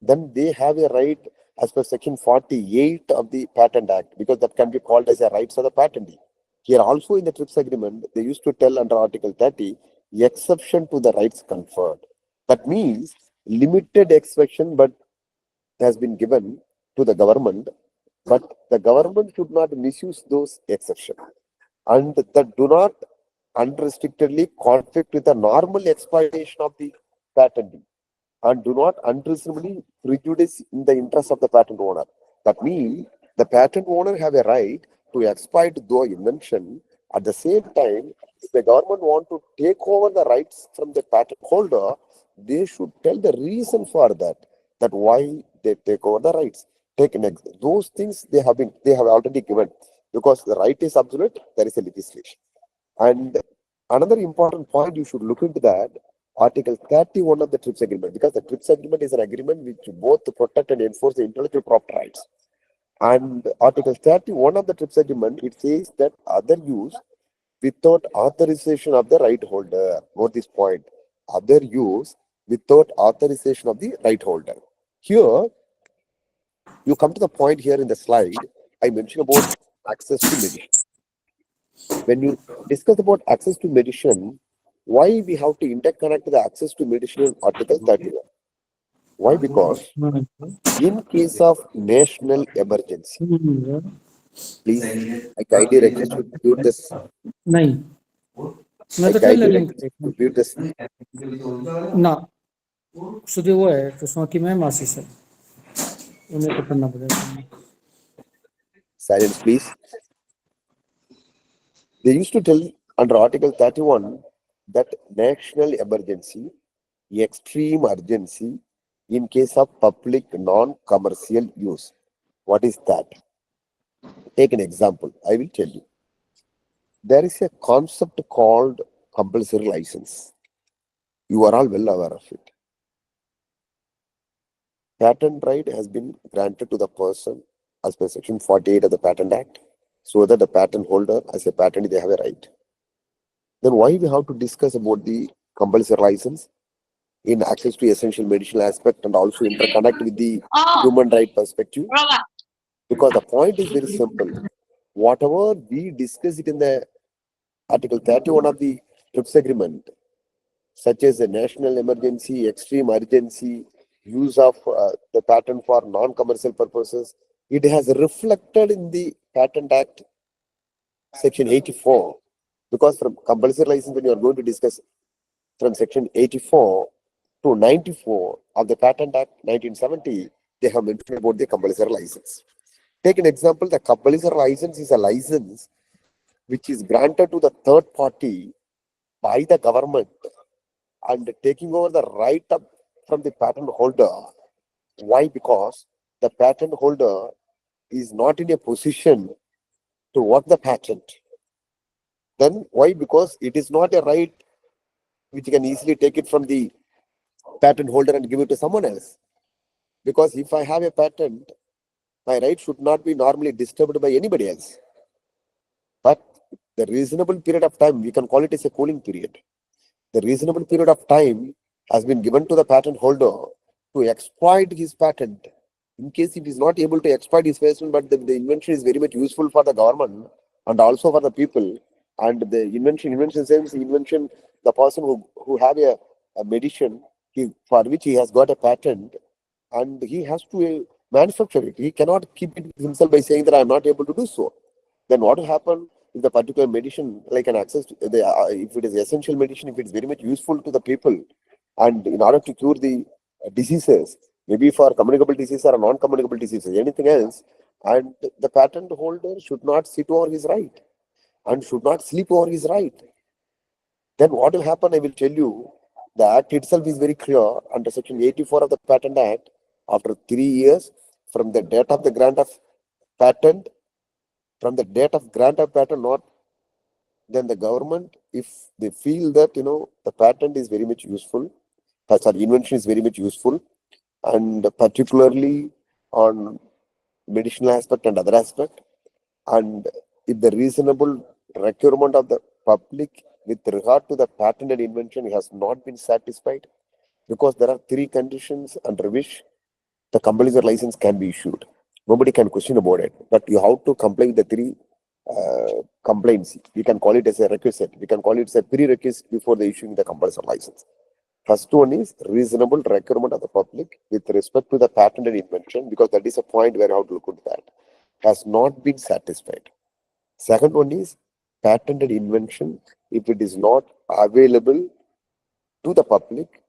Then they have a right as per Section 48 of the Patent Act, because that can be called as a rights of the patentee. Here also in the TRIPS agreement, they used to tell under Article 30, the exception to the rights conferred. That means limited exception, but has been given to the government, but the government should not misuse those exceptions, and that do not unrestrictedly conflict with the normal exploitation of the patentee, and do not unreasonably prejudice in the interest of the patent owner. That means the patent owner have a right to exploit their invention. At the same time, if the government want to take over the rights from the patent holder, they should tell the reason for that why they take over the rights. Those things they have already given, because the right is absolute, there is a legislation. And another important point you should look into that, Article 31 of the TRIPS agreement, because the TRIPS agreement is an agreement which both protect and enforce the intellectual property rights. And Article 31 of the TRIPS agreement, it says that other use without authorization of the right holder. Note this point, other use without authorization of the right holder. Here, you come to the point here in the slide, I mentioned about access to medicine. When you discuss about access to medicine, why we have to interconnect the access to medicine in Article 31? Why? Because in case of national emergency, please, I kindly request you to mute this. Nine. मैं I तो guide trailer you link to view this. ना सुधी वो है तो उसमें कि मैं मासी से उन्हें तो करना पड़ेगा Silence, please. They used to tell under Article 31 that national emergency, extreme urgency in case of public non-commercial use. What is that? Take an example. I will tell you. There is a concept called compulsory license. You are all well aware of it. Patent right has been granted to the person as per Section 48 of the Patent Act, so that the patent holder, as a patent, they have a right. Then why we have to discuss about the compulsory license in access to essential medicinal aspect and also interconnect with the human right perspective? Because the point is very simple. Whatever we discuss it in the Article 31 of the TRIPS agreement, such as the national emergency, extreme urgency, use of the patent for non-commercial purposes, it has reflected in the Patent Act Section 84. Because from compulsory license, when you are going to discuss from Section 84 to 94 of the Patent Act 1970, they have mentioned about the compulsory license. Take an example, the compulsory license is a license which is granted to the third party by the government and taking over the right up from the patent holder. Why? Because the patent holder is not in a position to work the patent. Then why? Because it is not a right which can easily take it from the patent holder and give it to someone else. Because if I have a patent, my right should not be normally disturbed by anybody else. But the reasonable period of time, we can call it as a cooling period. The reasonable period of time has been given to the patent holder to exploit his patent. In case if he is not able to exploit his patent, but the invention is very much useful for the government and also for the people. And the invention sense, invention, the person who have a medicine for which he has got a patent and he has to manufacture it. He cannot keep it himself by saying that I am not able to do so. Then what will happen if the particular medicine, like an access to the, if it is essential medicine, if it is very much useful to the people, and in order to cure the diseases, maybe for communicable diseases or non-communicable diseases, anything else, and the patent holder should not sit over his right and should not sleep over his right. Then what will happen, I will tell you. The Act itself is very clear under Section 84 of the Patent Act. After 3 years from the date of the grant of patent, not then the government, if they feel that the patent is very much useful, invention is very much useful, and particularly on medicinal aspect and other aspect, and if the reasonable requirement of the public with regard to the patented invention has not been satisfied, because there are 3 conditions under which the compulsory license can be issued. Nobody can question about it, but you have to comply with the 3 complaints. We can call it as a requisite. We can call it as a prerequisite before the issuing the compulsory license. First one is reasonable requirement of the public with respect to the patented invention, because that is a point where you have to look at that, has not been satisfied. Second one is patented invention, if it is not available to the public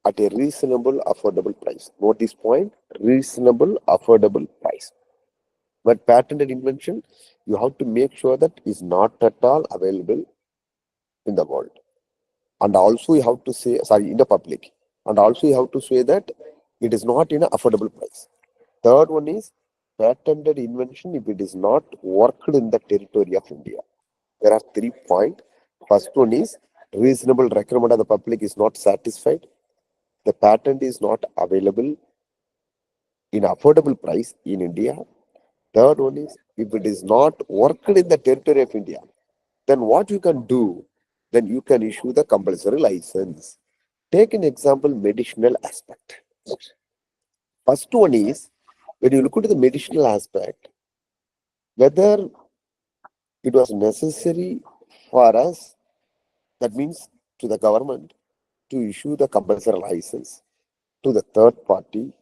at a reasonable, affordable price. Note this point, reasonable, affordable price. But patented invention, you have to make sure that is not at all available in the world. And also you have to say, in the public. And also you have to say that it is not in an affordable price. Third one is patented invention if it is not worked in the territory of India. There are 3 points. First one is reasonable requirement of the public is not satisfied. The patent is not available in affordable price in India. Third one is if it is not worked in the territory of India, then what you can do, then you can issue the compulsory license. Take an example, medicinal aspect. First one is, when you look at the medicinal aspect, whether it was necessary for us, that means to the government, to issue the compulsory license to the third party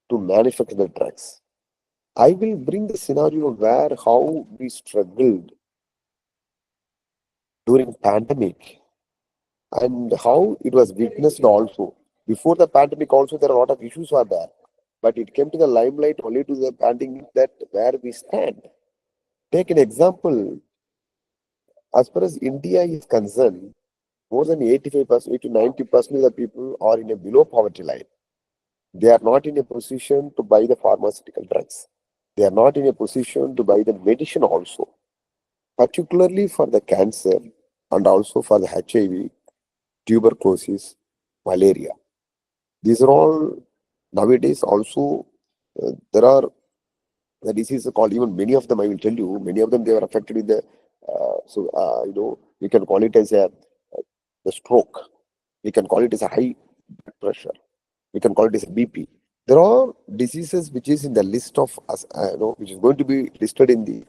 to manufacture the drugs. I will bring the scenario where how we struggled during pandemic and how it was witnessed also. Before the pandemic also there are a lot of issues are there, but it came to the limelight only to the pandemic that where we stand. Take an example, as far as India is concerned, more than 85% to 90% of the people are in a below poverty line. They are not in a position to buy the pharmaceutical drugs. They are not in a position to buy the medicine also, particularly for the cancer and also for the HIV, tuberculosis, malaria. These are all nowadays also, there are the diseases called, even many of them, I will tell you, many of them they were affected with the, we can call it as the stroke. We can call it as a high blood pressure. We can call it as a BP. There are diseases which is in the list of us, which is going to be listed in the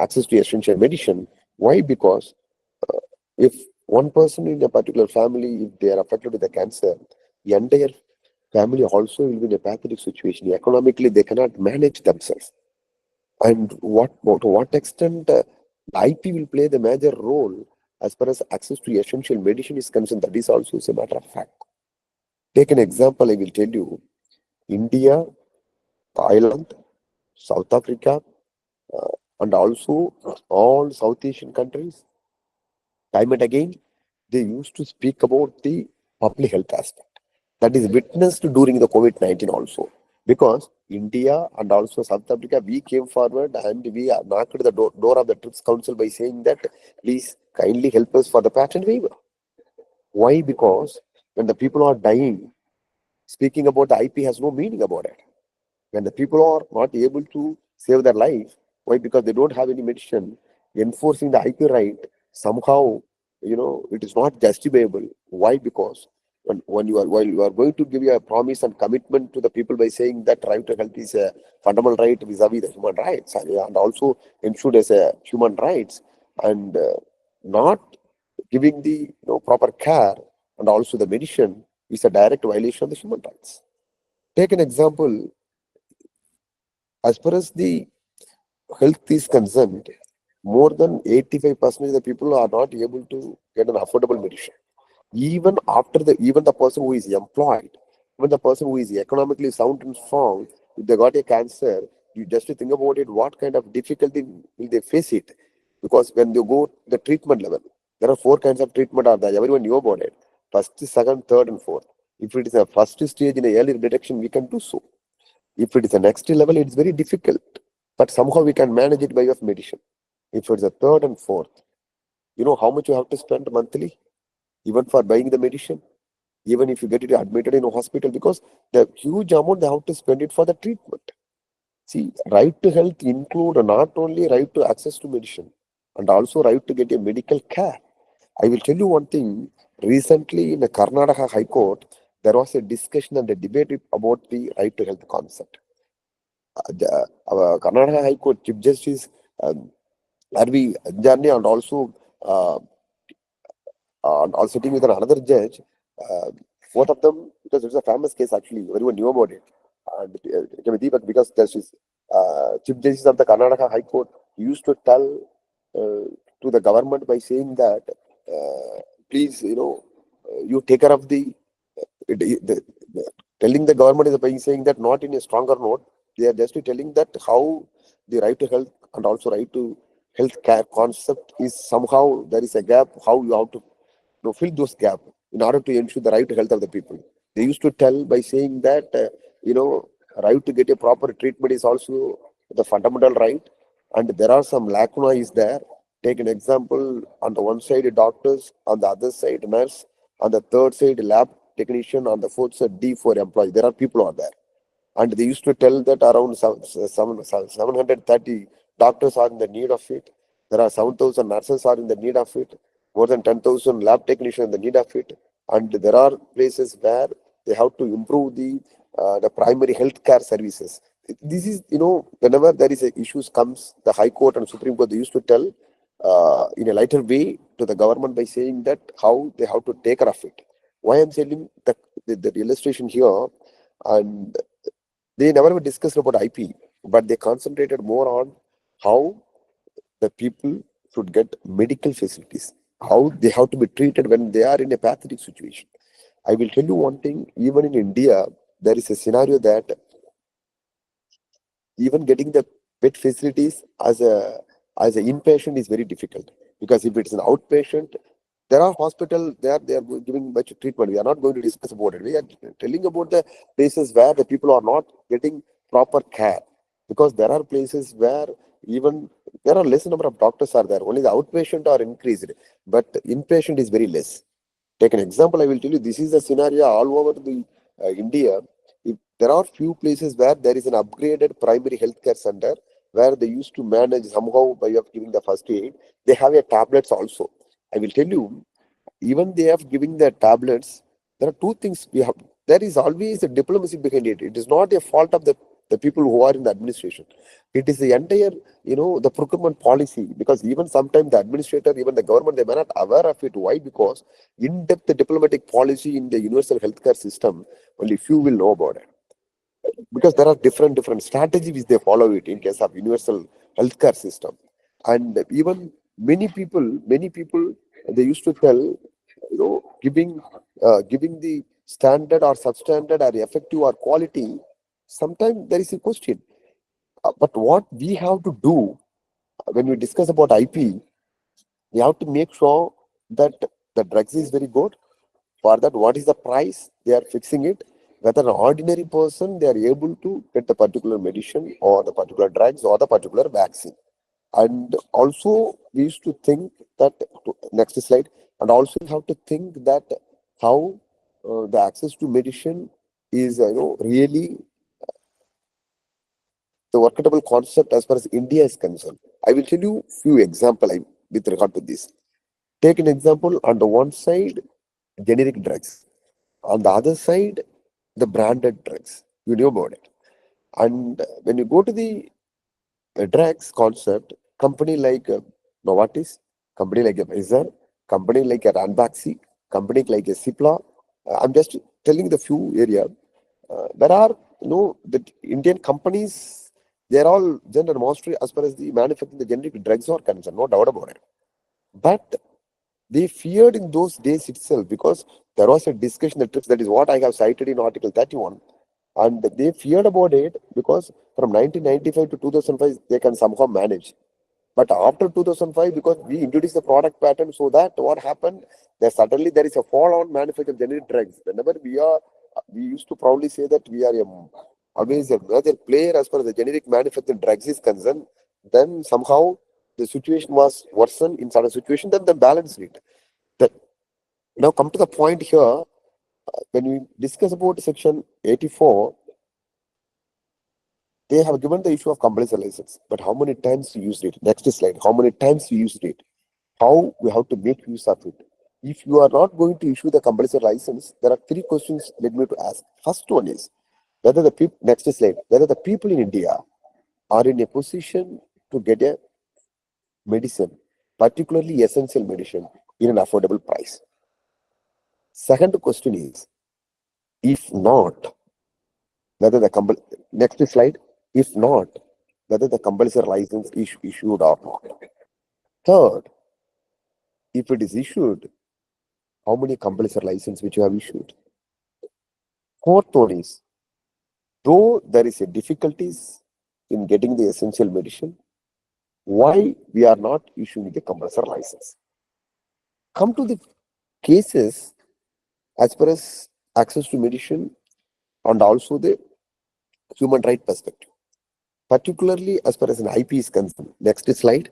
access to essential medicine. Why? Because if one person in a particular family, if they are affected with the cancer, the entire family also will be in a pathetic situation. Economically, they cannot manage themselves. And to what extent IP will play the major role as far as access to essential medicine is concerned, that is also a matter of fact. Take an example, I will tell you. India, Thailand, South Africa, and also all South Asian countries, time and again, they used to speak about the public health aspect. That is witnessed during the COVID-19 also. Because India and also South Africa, we came forward and we knocked the door of the TRIPS Council by saying that, please kindly help us for the patent waiver. Why? Because when the people are dying, speaking about the IP has no meaning about it. When the people are not able to save their life, why? Because they don't have any medicine. Enforcing the IP right, somehow, it is not justifiable. Why? Because when while you are going to give a promise and commitment to the people by saying that right to health is a fundamental right vis-a-vis the human rights, and also ensured as a human rights, and not giving the proper care and also the medicine is a direct violation of the human rights. Take an example, as far as the health is concerned, more than 85% of the people are not able to get an affordable medicine. Even the person who is employed, even the person who is economically sound and strong, if they got a cancer, you just think about it, what kind of difficulty will they face it? Because when they go to the treatment level, there are 4 kinds of treatment are there. Everyone knew about it. First, second, third, and fourth. If it is a first stage in a early detection, we can do so. If it is a next level, it's very difficult. But somehow we can manage it by way of medicine. If it's a third and fourth, you know how much you have to spend monthly, even for buying the medicine, even if you get it admitted in a hospital, because the huge amount they have to spend it for the treatment. See, right to health include not only right to access to medicine, and also right to get a medical care. I will tell you one thing. Recently, in the Karnataka High Court, there was a discussion and a debate about the right to health concept. Our Karnataka High Court Chief Justice R.V. Anjani and also sitting with another judge, both of them, because it's a famous case actually, everyone knew about it. And Deepak, because Justice, Chief Justice of the Karnataka High Court used to tell to the government by saying that, please, you take care of telling the government is by saying that not in a stronger note, they are just telling that how the right to health and also right to health care concept is somehow there is a gap, how you have to fill those gaps in order to ensure the right to health of the people. They used to tell by saying that, right to get a proper treatment is also the fundamental right, and there are some lacuna is there. Take an example, on the one side doctors, on the other side nurse, on the third side lab technician, on the fourth side D4 employee. There are people out there. And they used to tell that around 730 doctors are in the need of it. There are 7,000 nurses are in the need of it. More than 10,000 lab technicians in the need of it. And there are places where they have to improve the primary health care services. This is, whenever there is a issues comes, the High Court and Supreme Court, they used to tell in a lighter way to the government by saying that how they have to take care of it. Why I'm saying the illustration here, and they never discussed about IP, but they concentrated more on how the people should get medical facilities. how they have to be treated when they are in a pathetic situation. I will tell you one thing, even in India, there is a scenario that even getting the bed facilities as an inpatient is very difficult, because if it's an outpatient, there are hospitals there, they are giving much treatment. We are not going to discuss about it. We are telling about the places where the people are not getting proper care, because there are places where even there are less number of doctors are there. Only the outpatient are increased, but inpatient is very less. Take an example, I will tell you, this is the scenario all over the India. If there are few places where there is an upgraded primary healthcare center where they used to manage somehow by of giving the first aid, they have a tablets also. I will tell you, even they have giving the tablets, there are two things we have. There is always a diplomacy behind it. It is not a fault of the people who are in the administration. It is the entire, the procurement policy, because even sometimes the administrator, even the government, they may not aware of it. Why? Because in-depth diplomatic policy in the universal healthcare system, only few will know about it. Because there are different strategies they follow it in case of universal healthcare system. And even many people, they used to tell, giving the standard or substandard or effective or quality, sometimes there is a question. But what we have to do when we discuss about IP, we have to make sure that the drugs is very good. For that, what is the price they are fixing it? Whether an ordinary person, they are able to get the particular medicine or the particular drugs or the particular vaccine. And also, we used to think that, next slide, and also we have to think that how the access to medicine is, really the workable concept as far as India is concerned. I will tell you few examples with regard to this. Take an example, on the one side, generic drugs. On the other side, the branded drugs. You know about it. And when you go to the drugs concept, company like Novartis, company like a Pfizer, company like a Ranbaxy, company like a Cipla. I'm just telling the few area. There are, the Indian companies, they're all gender monstrous as far as the manufacturing the generic drugs are concerned, no doubt about it. But they feared in those days itself, because there was a discussion that is what I have cited in Article 31. And they feared about it because from 1995 to 2005, they can somehow manage. But after 2005, because we introduced the product pattern, so that what happened, there suddenly there is a fall on manufacturing generic drugs. Whenever we used to proudly say that we are always a major player as far as the generic manufacturing drugs is concerned. Then somehow the situation was worsened in certain situation, then the balance it. That now come to the point here, when we discuss about section 84, they have given the issue of compulsory license, but how many times you used it? Next slide. How many times you used it? How we have to make use of it? If you are not going to issue the compulsory license, there are three questions let me to ask. First one is whether the people, next slide, whether the people in India are in a position to get a medicine, particularly essential medicine, in an affordable price. Second question is, if not, whether the next slide, if not, whether the compulsory license is issued or not. Third, if it is issued, how many compulsory license which you have issued? Fourth one is, though there is a difficulties in getting the essential medicine, why we are not issuing the compulsory license? Come to the cases as far as access to medicine and also the human right perspective, particularly as far as an IP is concerned. Next slide.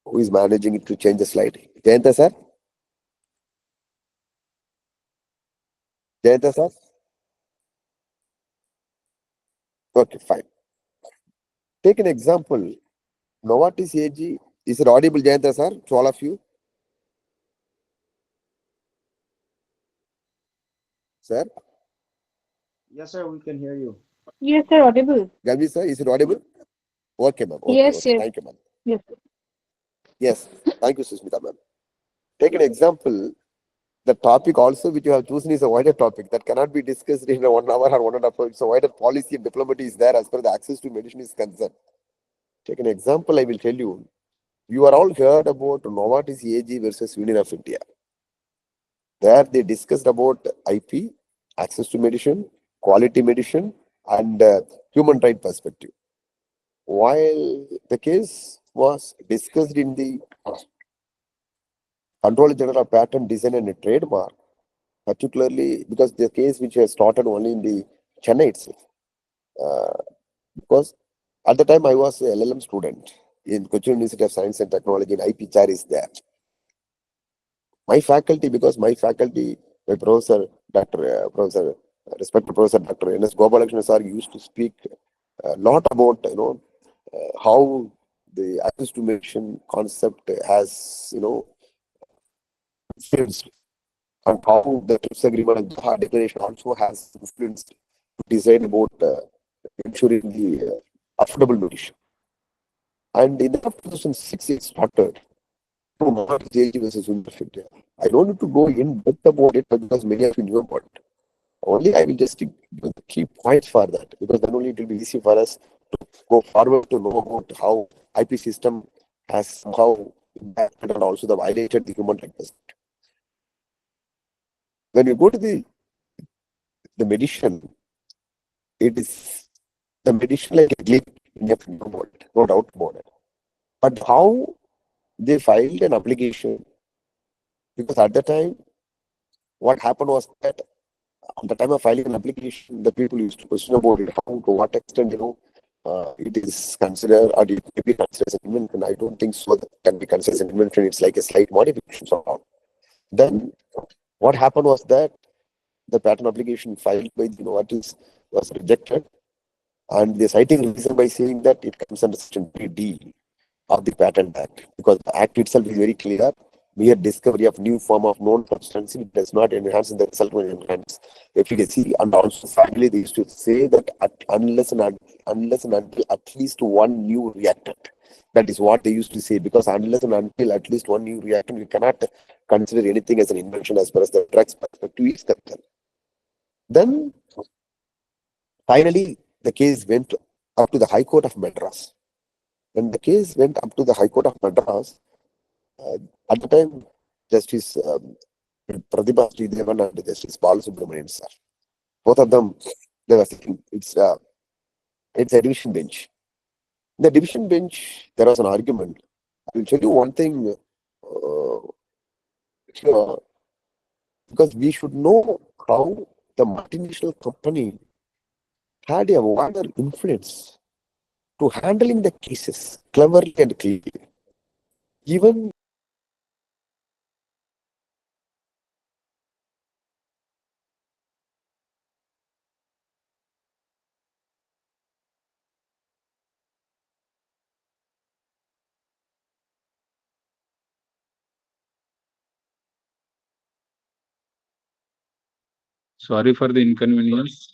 Who is managing it to change the slide? Jayanta sir? Jayanta sir? Okay, fine. Take an example. Novartis AG, is it audible, Jayanta sir, to all of you? Sir? Yes, sir, we can hear you. Yes, sir, audible. Gavi sir, is it audible? Okay, ma'am. Okay, Yes, okay. yes, Thank you, ma'am. yes. Yes, thank you, Susmita, ma'am. Take an example. The topic also which you have chosen is a wider topic that cannot be discussed in a 1 hour or 1.5 hours. It's a wider policy and diplomacy is there as far as the access to medicine is concerned. Take an example, I will tell you. You are all heard about Novartis AG versus Union of India. There they discussed about IP, access to medicine, quality medicine, and human right perspective. While the case was discussed in the Controller General of Patent, Design and Trademark, particularly because the case which has started only in the Chennai itself. Because at the time I was a LLM student in Cochin University of Science and Technology, and IP chair is there. My faculty, my professor, respected Professor Dr. N.S. Gopalakrishnan sir used to speak a lot about, how the access to medicine concept has, influenced, and how the TRIPS agreement and Doha declaration also has influenced to decide about ensuring the affordable medicine. And in the 2006, it started. Not JG versus India. I don't need to go in depth about it because many of you knew about it. Only I will just give the key points for that, because then only it will be easy for us to go forward to know about how IP system has somehow impacted and also the violated the human rights. When you go to the medicine, it is the medicine like a glitch in your world, no doubt about it. But how they filed an application, because at the time, what happened was that at the time of filing an application, the people used to question about it, how, to what extent, it is considered, or it may be considered as an invention. I don't think so. That can be considered as an invention. It's like a slight modification somehow. Then what happened was that the patent application filed by the Novartis was rejected, and the citing reason by saying that it comes under Section 3D of the Patent Act, because the Act itself is very clear. Mere discovery of new form of known substance does not enhance the result will enhance efficacy. And also finally they used to say that unless and until at least one new reactant. That is what they used to say, because unless and until at least one new reactant, you cannot consider anything as an invention as far as the drug's perspective is concerned. Then finally the case went up to the High Court of Madras. When the case went up to the High Court of Madras, at the time, Justice Pratibha Sridevan and Justice Balasubramanian sir, both of them, they were saying it's a division bench. In the division bench, there was an argument. I will tell you one thing here, because we should know how the multinational company had a wider influence to handling the cases cleverly and clearly. Even Sorry for the inconvenience.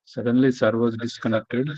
Suddenly, sir was disconnected.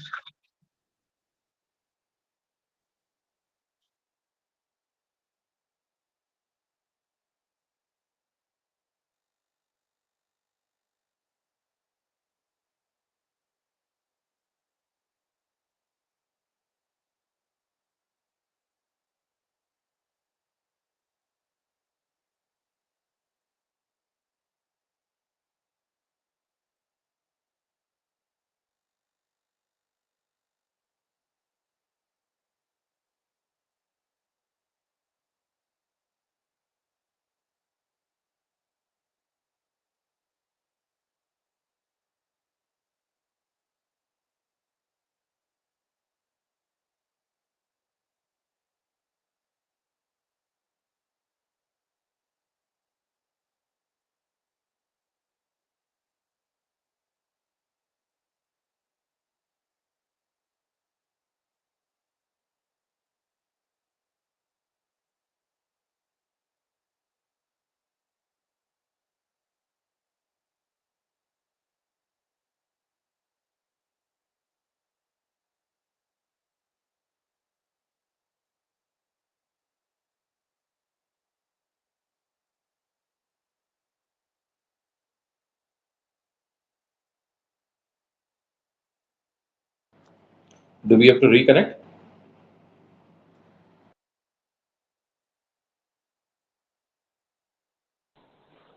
Do we have to reconnect?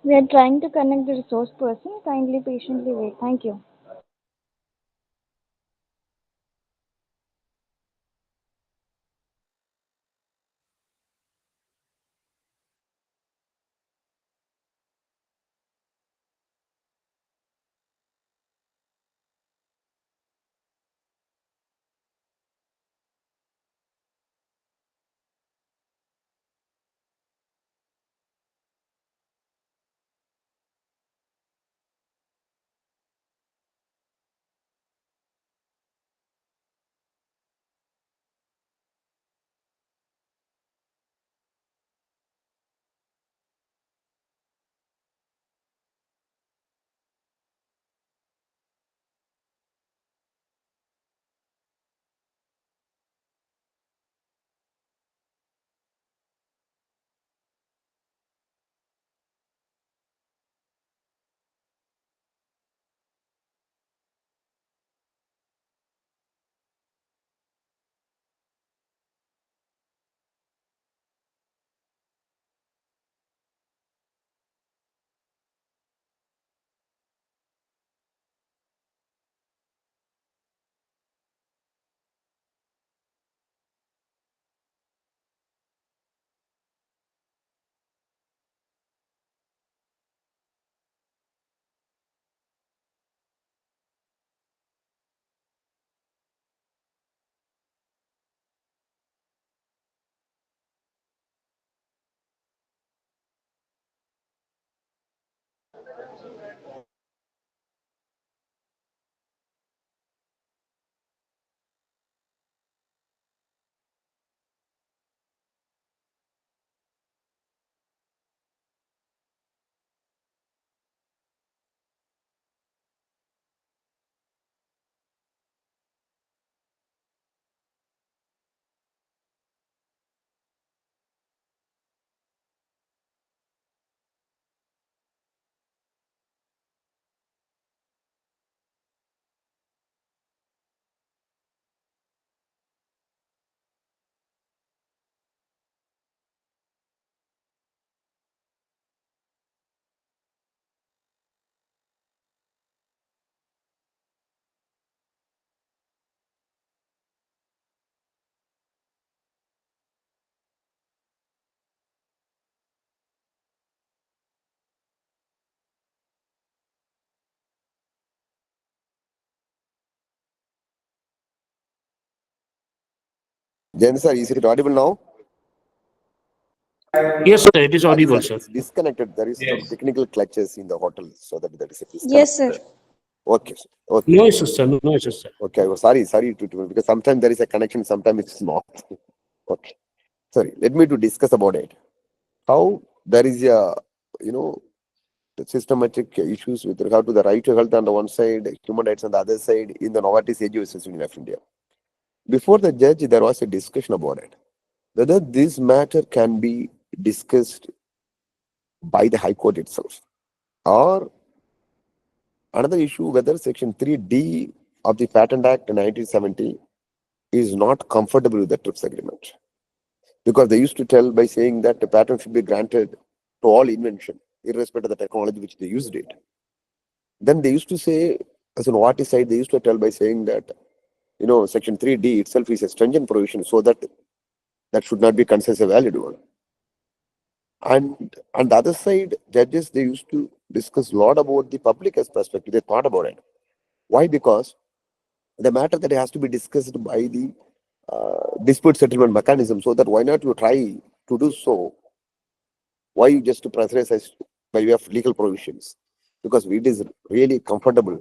We are trying to connect the resource person. Kindly patiently wait. Thank you. Jen sir, is it audible now? Yes, sir, it is Sorry, audible, sir, sir. it's disconnected. There is some Yes. technical clutches in the hotel, so that there is a disconnect. Yes, sir. Okay, sir. Okay. No issues, sir. No issues, sir. Okay, well, sorry to because sometimes there is a connection, sometimes it's not. Okay. Sorry, let me to discuss about it. How there is a, you know, the systematic issues with regard to the right to health on the one side, human rights on the other side, in the novartis education in India. Before the judge, there was a discussion about it. Whether this matter can be discussed by the High Court itself. Or another issue, whether Section 3D of the Patent Act 1970 is not comfortable with the TRIPS agreement. Because they used to tell by saying that the patent should be granted to all invention, irrespective of the technology which they used it. Then they used to say, as an Novartis side, they used to tell by saying that, you know, Section 3D itself is a stringent provision, so that that should not be considered a valid one. And on the other side, judges, they used to discuss a lot about the public as perspective. They thought about it. Why? Because the matter that has to be discussed by the dispute settlement mechanism, so that why not you try to do so? Why you just to pressurize by way of legal provisions? Because it is really comfortable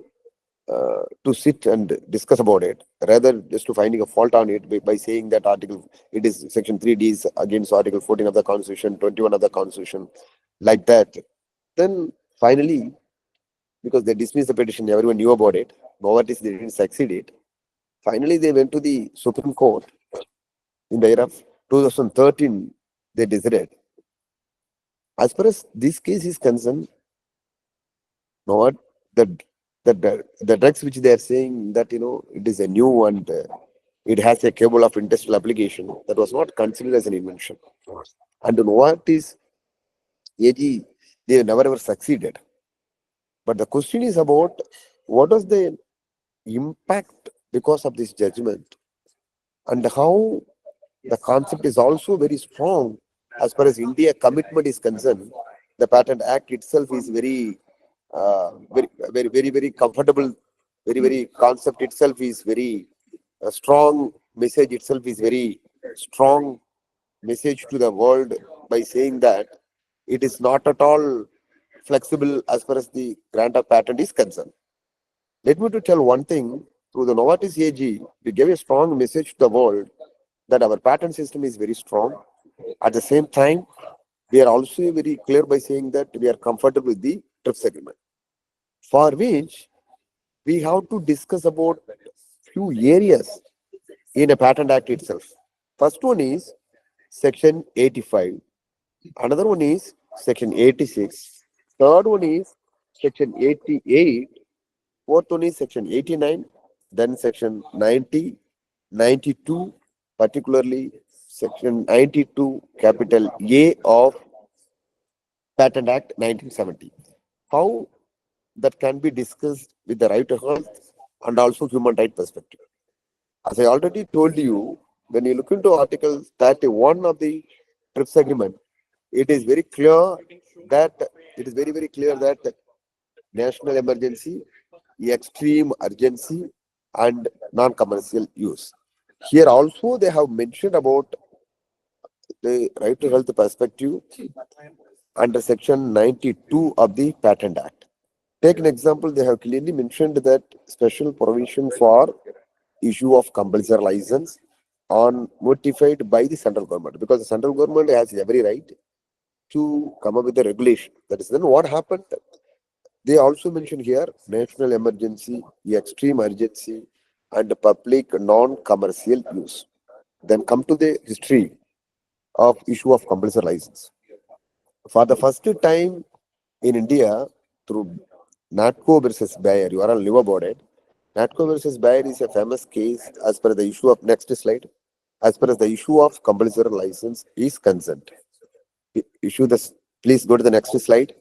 to sit and discuss about it, rather just to finding a fault on it by saying that article, it is Section 3D is against Article 14 of the Constitution, 21 of the Constitution, like that. Then finally, because they dismissed the petition, everyone knew about it. Novartis, they didn't succeed it. Finally, they went to the Supreme Court in the year of 2013. They decided. As far as this case is concerned, not the drugs which they are saying that, you know, it is a new and it has a cable of industrial application that was not considered as an invention. And Novartis AG, they never ever succeeded. But the question is about what was the impact because of this judgment, and how the concept is also very strong as far as India commitment is concerned. The Patent Act itself is very comfortable. Very concept itself is very strong. Message itself is very strong message to the world by saying that it is not at all flexible as far as the grant of patent is concerned. Let me to tell one thing, through the Novartis AG, we gave a strong message to the world that our patent system is very strong. At the same time, we are also very clear by saying that we are comfortable with the TRIPS agreement, for which we have to discuss about few areas in a patent act itself. First one is section 85. Another one is section 86. Third one is section 88. Fourth one is section 89. Then section 90, 92, particularly section 92 capital A of Patent Act 1970. How that can be discussed with the right to health and also human right perspective. As I already told you, when you look into Article 31 of the TRIPS agreement, it is very clear that national emergency, extreme urgency, and non-commercial use. Here also they have mentioned about the right to health perspective under section 92 of the Patent Act. Take an example, they have clearly mentioned that special provision for issue of compulsory license on notified by the central government, because the central government has every right to come up with a regulation. That is then what happened. They also mention here national emergency, extreme urgency, and public non-commercial use. Then come to the history of issue of compulsory license. For the first time in India, through NATCO versus Bayer, you are all knew about it. NATCO versus Bayer is a famous case as per the issue of next slide. As per as the issue of compulsory license is concerned. Issue this. Please go to the next slide.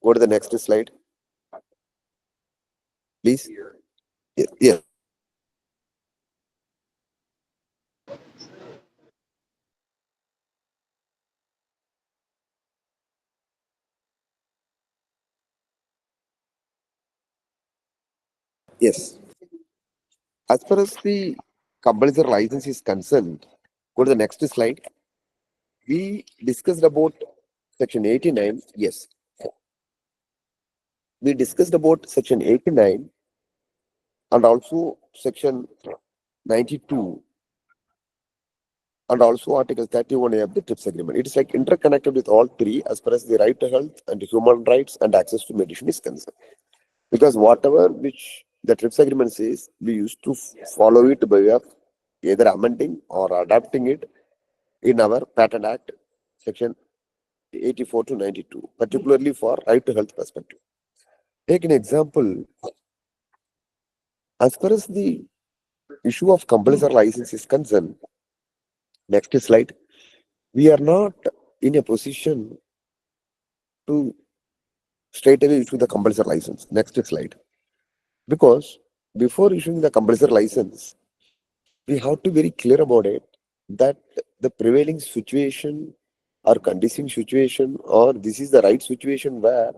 Go to the next slide. Please. Yes. Yes. As far as the compulsory license is concerned, go to the next slide. We discussed about section 89. Yes. We discussed about section 89 and also section 92 and also article 31A of the TRIPS agreement. It is like interconnected with all three as far as the right to health and human rights and access to medicine is concerned. Because whatever which the TRIPS agreement says, we used to follow it by way of either amending or adapting it in our Patent Act section 84 to 92, particularly for right to health perspective. Take an example. As far as the issue of compulsory license is concerned, next slide, we are not in a position to straight away issue the compulsory license. Next slide. Because before issuing the compulsory license, we have to be very clear about it that the prevailing situation or condition situation or this is the right situation where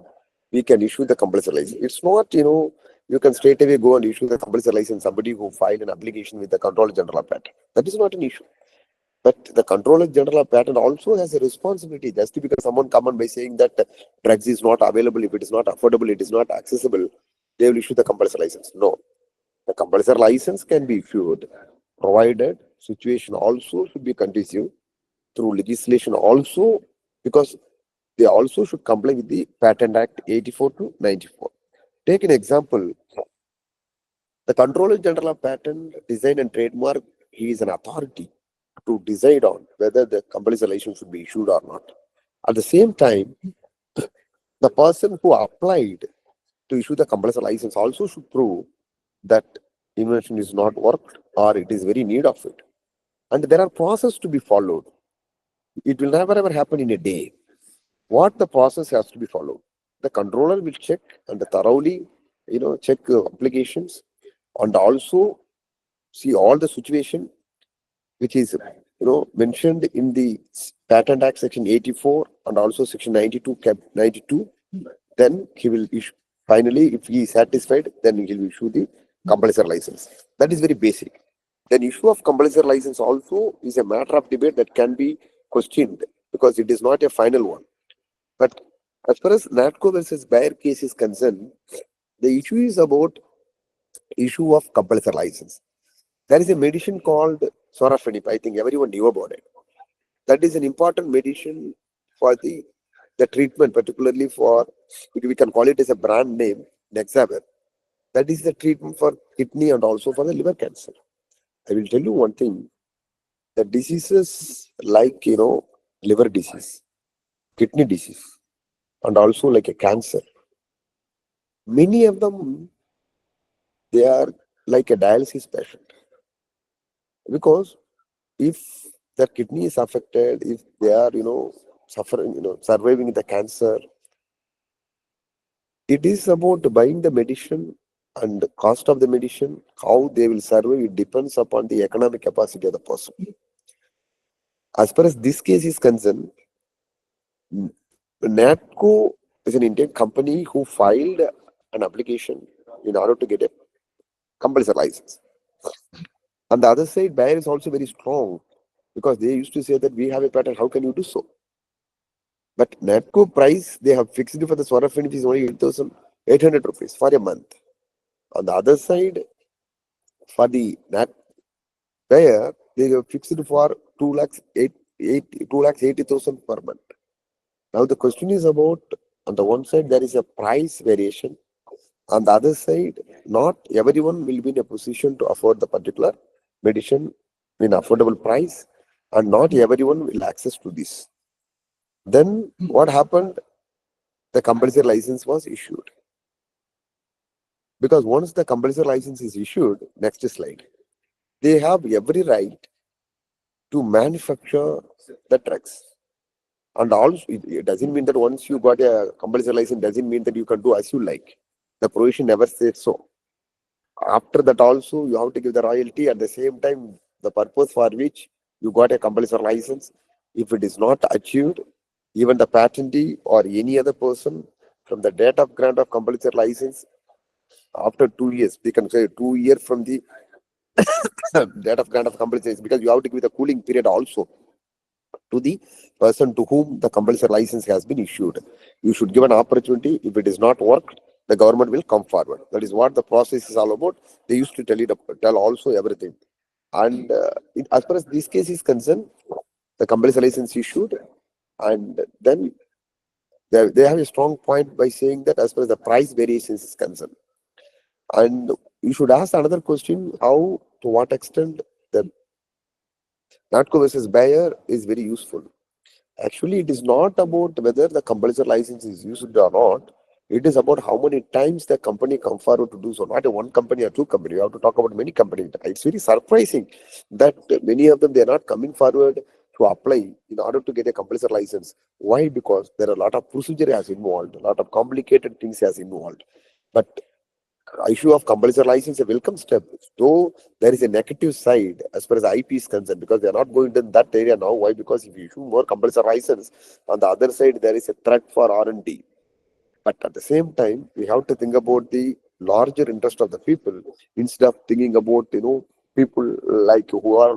we can issue the compulsory license. It's not, you can straight away go and issue the compulsory license somebody who filed an application with the Controller General of Patent. That is not an issue. But the Controller General of Patent also has a responsibility. Just because someone come on by saying that drugs is not available, if it is not affordable, it is not accessible, they will issue the compulsory license. No. The compulsory license can be issued, provided situation also should be conducive through legislation also, because they also should comply with the Patent Act 84 to 94. Take an example. The Controller General of Patent, Design and Trademark, he is an authority to decide on whether the compulsory license should be issued or not. At the same time, the person who applied to issue the compulsory license also should prove that invention is not worked or it is very need of it. And there are processes to be followed. It will never ever happen in a day. What the process has to be followed. The controller will check and thoroughly, check applications and also see all the situation which is, mentioned in the Patent Act section 84 and also section 92, cap 92. Then he will issue, finally, if he is satisfied, then he will issue the compulsory license. That is very basic. Then issue of compulsory license also is a matter of debate that can be questioned because it is not a final one. But as far as NATCO versus Bayer case is concerned, the issue is about issue of compulsory license. There is a medicine called sorafenib. I think everyone knew about it. That is an important medicine for the treatment, particularly for, we can call it as a brand name, Nexaver. That is the treatment for kidney and also for the liver cancer. I will tell you one thing. The diseases like, liver disease, kidney disease, and also like a cancer, many of them, they are like a dialysis patient. Because if their kidney is affected, if they are, suffering, surviving the cancer, it is about buying the medicine and the cost of the medicine, how they will survive, it depends upon the economic capacity of the person. As far as this case is concerned, NATCO is an Indian company who filed an application in order to get a compulsory license. On the other side, Bayer is also very strong because they used to say that we have a patent, how can you do so? But NATCO price, they have fixed for the sorafenib is only 8,800 rupees for a month. On the other side, for the Bayer, they have fixed for 2,80,000 per month. Now the question is about, on the one side, there is a price variation. On the other side, not everyone will be in a position to afford the particular medicine in affordable price, and not everyone will access to this. Then what happened? The compulsory license was issued. Because once the compulsory license is issued, next slide, they have every right to manufacture the drugs. And also, it doesn't mean that once you got a compulsory license, doesn't mean that you can do as you like. The provision never says so. After that also, you have to give the royalty. At the same time, the purpose for which you got a compulsory license, if it is not achieved, even the patentee or any other person, from the date of grant of compulsory license, after 2 years, they can say 2 years from the date of grant of compulsory license, because you have to give the cooling period also to the person to whom the compulsory license has been issued. You should give an opportunity. If it is not worked, the government will come forward. That is what the process is all about. They used to tell also everything. And as far as this case is concerned, the compulsory license issued, and then they have a strong point by saying that as far as the price variations is concerned. And you should ask another question, how, to what extent the NATCO versus Bayer is very useful. Actually, it is not about whether the compulsory license is used or not. It is about how many times the company come forward to do so. Not a one company or two company. You have to talk about many companies. It's very surprising that many of them, they are not coming forward to apply in order to get a compulsory license. Why? Because there are a lot of procedure has involved, a lot of complicated things has involved. But issue of compulsory license is a welcome step, though there is a negative side as far as IP is concerned, because they are not going to that area now. Why? Because if you issue more compulsory license, on the other side there is a threat for R&D. But at the same time, we have to think about the larger interest of the people instead of thinking about people like who are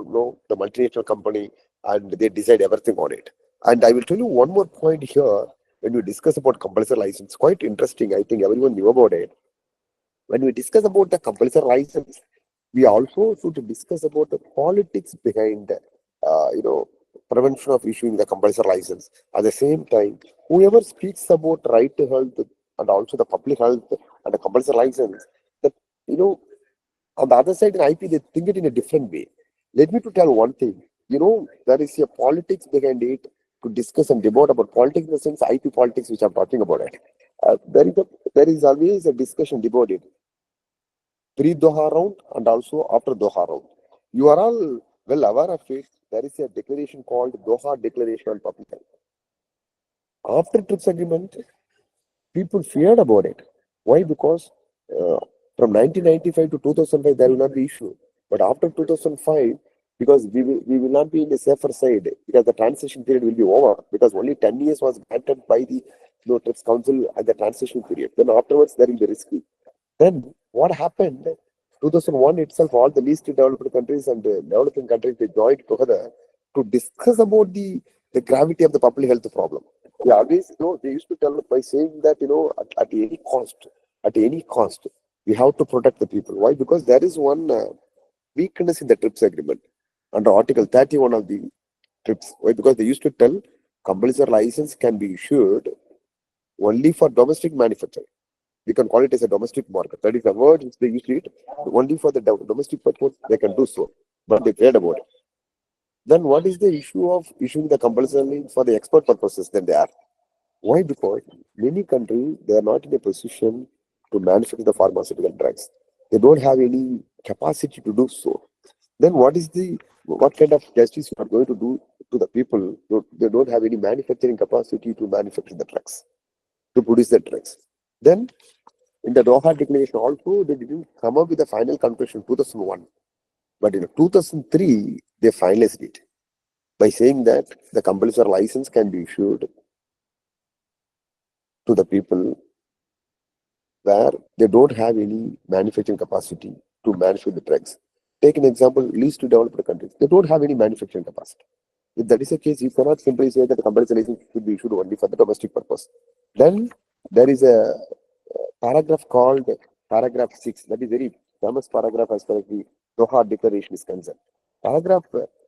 the multinational company and they decide everything on it. And I will tell you one more point here when we discuss about compulsory license. Quite interesting. I think everyone knew about it. When we discuss about the compulsory license, we also should discuss about the politics behind, prevention of issuing the compulsory license. At the same time, whoever speaks about right to health and also the public health and the compulsory license, that, on the other side in IP, they think it in a different way. Let me to tell one thing, there is a politics behind it to discuss and debate about politics in the sense IP politics, which I'm talking about it. There is always a discussion about it. pre-Doha round and also after Doha round. You are all well aware of it. There is a declaration called Doha Declaration on Public Health. After TRIPS agreement, people feared about it. Why? Because uh, from 1995 to 2005, there will not be issue. But after 2005, because we will not be in the safer side, because the transition period will be over, because only 10 years was granted by the TRIPS Council at the transition period. Then afterwards, there will be risky. Then what happened? 2001 itself, all the least developed countries and developing countries, they joined together to discuss about the gravity of the public health problem. They always, they used to tell by saying that, at any cost, we have to protect the people. Why? Because there is one weakness in the TRIPS agreement under Article 31 of the TRIPS. Why? Because they used to tell compulsory license can be issued only for domestic manufacturing. We can call it as a domestic market. That is the word which they used to use. Only for the domestic purpose, they can do so. But they cared about it. Then what is the issue of issuing the compulsory for the export purposes? Then they are. Why? Because many countries, they are not in a position to manufacture the pharmaceutical drugs. They don't have any capacity to do so. Then what kind of justice you are going to do to the people? They don't have any manufacturing capacity to manufacture the drugs, to produce the drugs. Then in the Doha Declaration also, they didn't come up with a final conclusion 2001. But in 2003, they finalized it by saying that the compulsory license can be issued to the people where they don't have any manufacturing capacity to manufacture the drugs. Take an example, least developed countries. They don't have any manufacturing capacity. If that is the case, you cannot simply say that the compulsory license should be issued only for the domestic purpose. Then there is a paragraph called paragraph 6. That is very famous paragraph as far as the Doha Declaration is concerned. Paragraph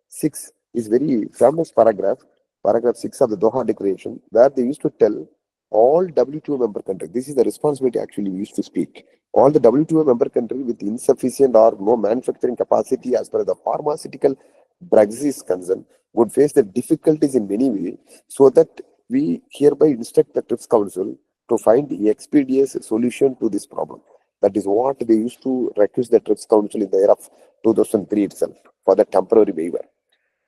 6 is very famous paragraph 6 of the Doha Declaration, where they used to tell all WTO member countries, this is the responsibility actually we used to speak, all the WTO member countries with insufficient or no manufacturing capacity as far as the pharmaceutical drugs is concerned would face the difficulties in many ways, so that we hereby instruct the TRIPS Council to find the expeditious solution to this problem. That is what they used to request the TRIPS Council in the year of 2003 itself for the temporary waiver.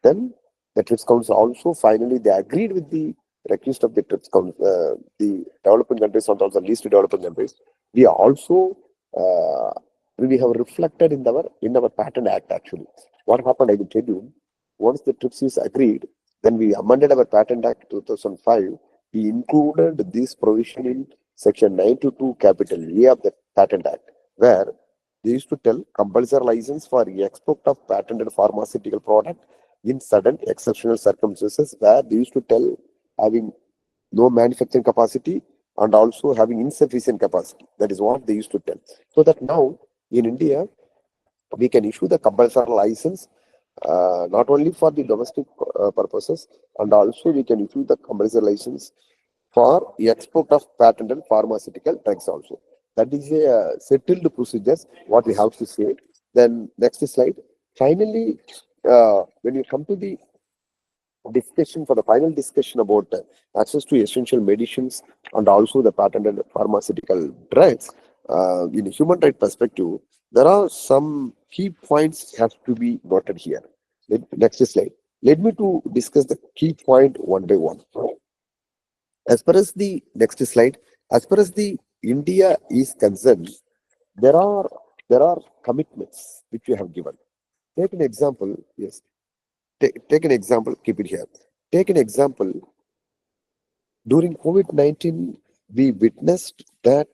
Then the TRIPS Council also finally they agreed with the request of the TRIPS Council, the developing countries and also least developing countries. We also we have reflected in our Patent Act actually. What happened, I will tell you. Once the TRIPS is agreed, then we amended our Patent Act 2005. We included this provision in Section 92 capital A of the Patent Act, where they used to tell compulsory license for export of patented pharmaceutical product in sudden exceptional circumstances, where they used to tell having no manufacturing capacity and also having insufficient capacity. That is what they used to tell. So that now in India, we can issue the compulsory license not only for the domestic purposes, and also we can issue the compulsory license for the export of patented pharmaceutical drugs also. That is a settled procedures, what we have to say. Then next slide. Finally, when you come to the discussion for the final discussion about access to essential medicines and also the patented pharmaceutical drugs, in a human right perspective, there are some key points have to be noted here. Next slide. Let me to discuss the key point one by one. As far as the next slide, as far as the India is concerned, there are commitments which we have given. Take an example. Yes. Take an example. Keep it here. Take an example. During COVID-19, we witnessed that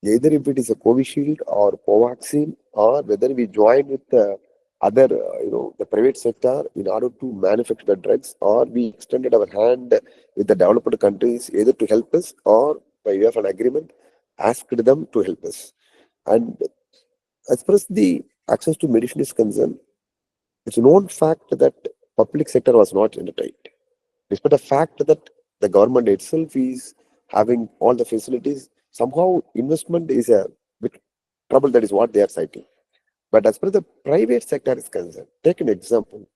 either if it is a Covishield or Covaxin, or whether we join with the other, the private sector in order to manufacture the drugs, or we extended our hand with the developed countries either to help us or by way of an agreement, asked them to help us. And as far as the access to medicine is concerned, it's a known fact that public sector was not entertained. Despite the fact that the government itself is having all the facilities, somehow investment is a bit trouble. That is what they are citing. But as far as the private sector is concerned, take an example.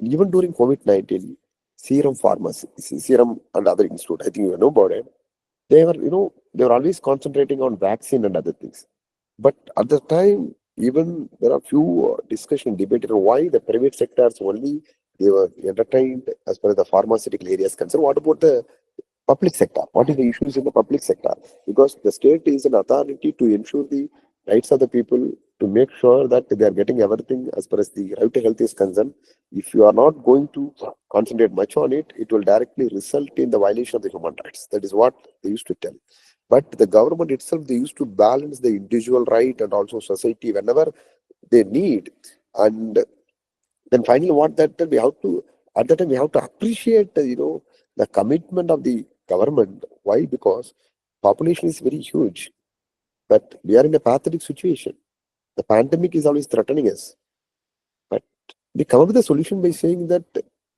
Even during COVID-19, Serum Pharmacy, Serum and other institute, I think you know about it. They were, they were always concentrating on vaccine and other things. But at the time, even there are few discussion debated on why the private sectors only they were entertained as far as the pharmaceutical areas concerned. What about the public sector? What is the issues in the public sector? Because the state is an authority to ensure the rights of the people, to make sure that they are getting everything as far as the right to health is concerned. If you are not going to concentrate much on it, it will directly result in the violation of the human rights. That is what they used to tell. But the government itself, they used to balance the individual right and also society whenever they need. And then finally, what that we have to at that time we have to appreciate the commitment of the government. Why? Because population is very huge, but we are in a pathetic situation. The pandemic is always threatening us, but we come up with a solution by saying that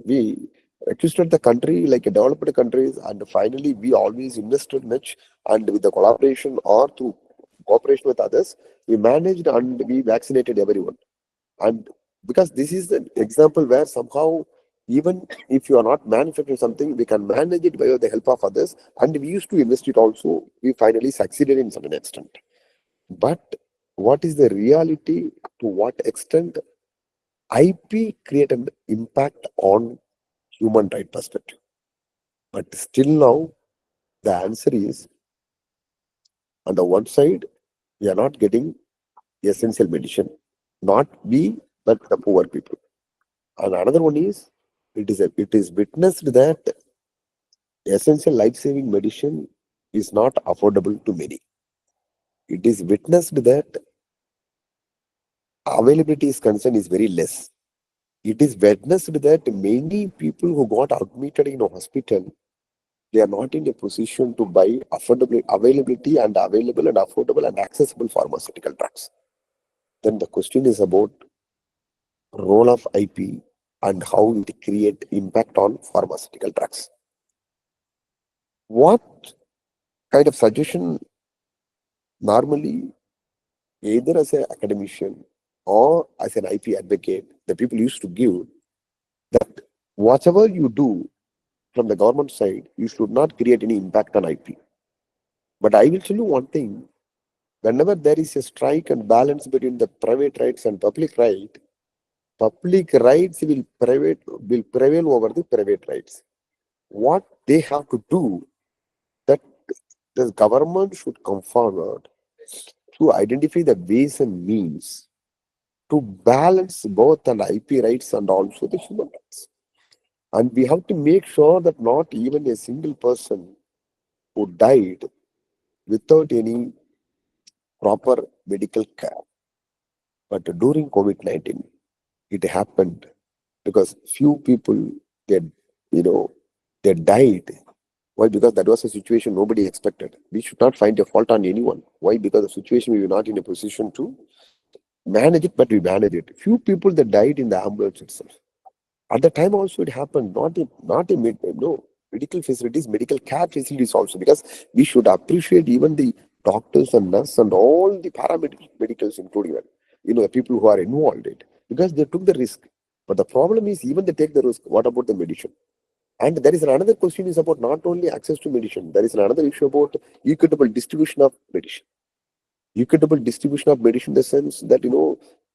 we registered the country like a developed countries, and finally we always invested much, and with the collaboration or through cooperation with others, we managed and we vaccinated everyone. And because this is an example where somehow, even if you are not manufacturing something, we can manage it by the help of others. And we used to invest it also. We finally succeeded in some extent. But what is the reality? To what extent IP create an impact on human right perspective? But still now, the answer is on the one side, we are not getting essential medicine, not we, but the poor people. And another one is it is witnessed that essential life-saving medicine is not affordable to many. It is witnessed that availability is concerned is very less. It is witnessed that many people who got admitted in a hospital, they are not in a position to buy affordable availability and available and affordable and accessible pharmaceutical drugs. Then the question is about role of IP and how it create impact on pharmaceutical drugs. What kind of suggestion normally, either as an academician or as an IP advocate, the people used to give that whatever you do from the government side, you should not create any impact on IP. But I will tell you one thing, whenever there is a strike and balance between the private rights and public rights will prevail over the private rights. What they have to do, that the government should come forward to identify the ways and means to balance both the IP rights and also the human rights. And we have to make sure that not even a single person who died without any proper medical care. But during COVID-19, it happened because few people, they, they died. Why? Because that was a situation nobody expected. We should not find a fault on anyone. Why? Because the situation we were not in a position to manage it, but we managed it. Few people that died in the ambulance itself. At the time also it happened, medical facilities, medical care facilities also, because we should appreciate even the doctors and nurses and all the paramedicals, including the people who are involved in it, because they took the risk. But the problem is, even they take the risk, what about the medicine? And there is another question is about not only access to medicine, there is another issue about equitable distribution of medicine. Equitable distribution of medicine in the sense that,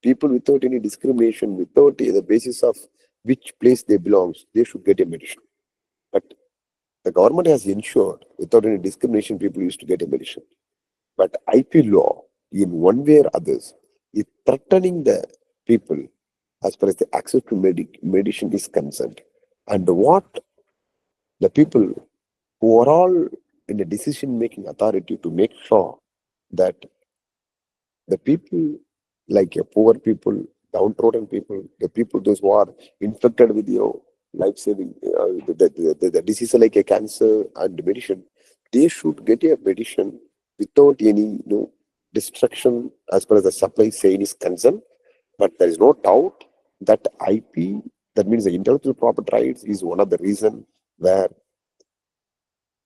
people without any discrimination, without the basis of which place they belong, they should get a medicine. But the government has ensured without any discrimination, people used to get a medicine. But IP law, in one way or others, is threatening the people as far as the access to medicine is concerned. And what the people who are all in the decision-making authority to make sure that the people like poor people, downtrodden people, the people those who are infected with life-saving the diseases like a cancer and medicine, they should get a medicine without any destruction as far as the supply chain is concerned. But there is no doubt that IP, that means the intellectual property rights, is one of the reasons where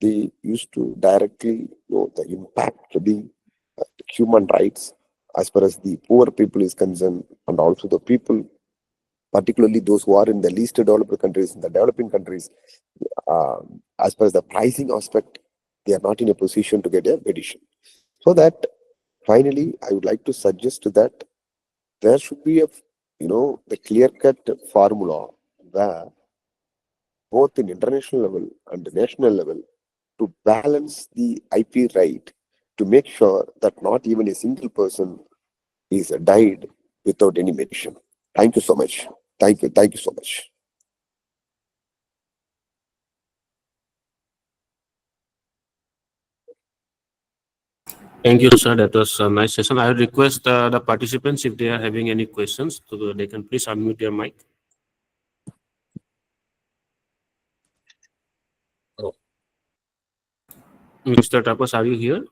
they used to directly the impact the human rights as far as the poor people is concerned, and also the people, particularly those who are in the least developed countries, in the developing countries, as far as the pricing aspect, they are not in a position to get a medicine. So that Finally, I would like to suggest that there should be the clear-cut formula where both in international level and national level to balance the IP right to make sure that not even a single person is died without any mention. Thank you so much. Thank you. Thank you so much. Thank you, sir. That was a nice session. I would request the participants, if they are having any questions, they can please unmute their mic. Oh. Mr. Tapas, are you here?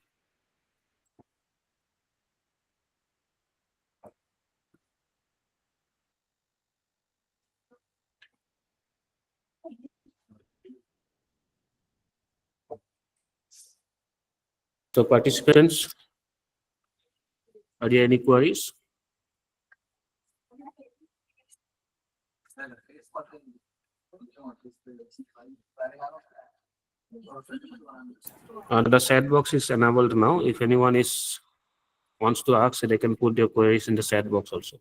So participants, are there any queries? The chat box is enabled now. If anyone wants to ask, they can put their queries in the chat box also.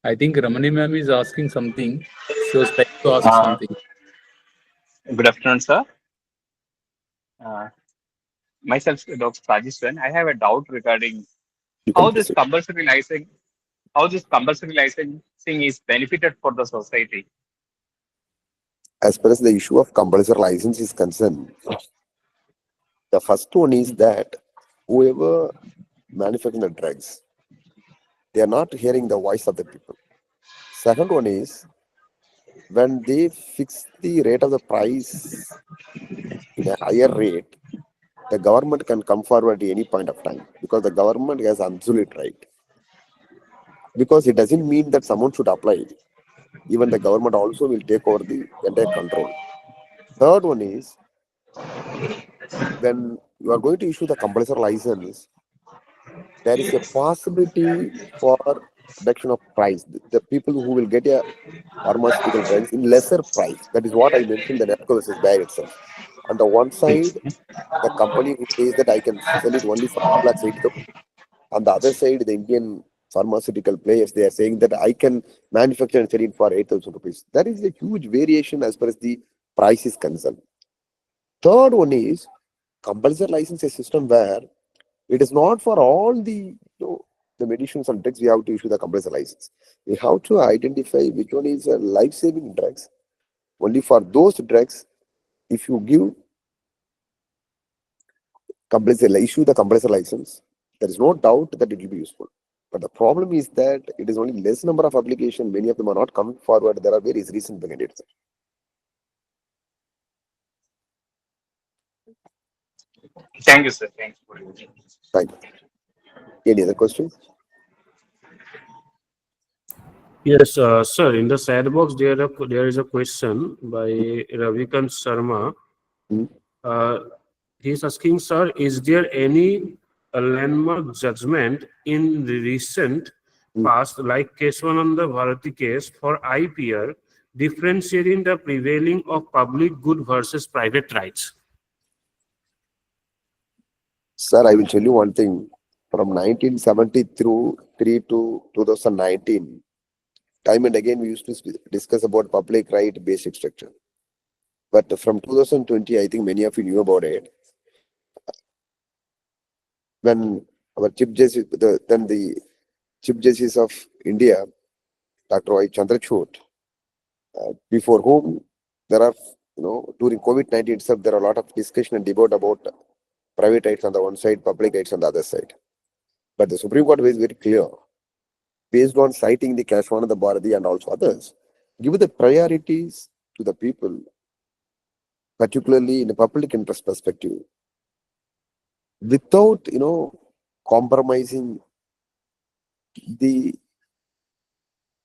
I think Ramani ma'am is asking something. She was trying to ask something. Good afternoon, sir. Myself, Dr. Rajesh. I have a doubt regarding You can how this proceed. compulsory licensing is benefited for the society. As far as the issue of compulsory license is concerned, the first one is that whoever manufactures the drugs, they are not hearing the voice of the people. Second one is when they fix the rate of the price in a higher rate, the government can come forward at any point of time because the government has absolute right. Because it doesn't mean that someone should apply. Even the government also will take over the entire control. Third one is when you are going to issue the compulsory license, there is a possibility for reduction of price. The people who will get a pharmaceutical drugs in lesser price. That is what I mentioned, the NAPCO versus Bayer itself. On the one side, the company who says that I can sell it only for 2,80,000. On the other side, the Indian pharmaceutical players, they are saying that I can manufacture and sell it for 8,000 rupees. There is a huge variation as far as the price is concerned. Third one is compulsory license system where it is not for all the the medicines and drugs we have to issue the compulsory license. We have to identify which one is a life-saving drugs. Only for those drugs, if you give issue the compulsory license, there is no doubt that it will be useful. But the problem is that it is only less number of applications. Many of them are not coming forward. There are various reasons behind it. Thank you, sir. Thanks for your Thank you. Any other questions? Yes, sir. In the chat box, there is a question by Ravikant Sharma. Hmm. He's asking, sir, is there any landmark judgment in the recent past, like Keswananda Bharati case for IPR, differentiating the prevailing of public good versus private rights? Sir, I will tell you one thing. From 1973 to 2019, time and again we used to discuss about public right basic structure. But from 2020, I think many of you knew about it. When our Chief Justice, then the Chief Justice of India, Dr. Y. Chandrachud, before whom there are, during COVID-19 itself, there are a lot of discussion and debate about private rights on the one side, public rights on the other side. But the Supreme Court was very clear, based on citing the Keswananda Bharati and also others, give the priorities to the people, particularly in a public interest perspective, without, compromising the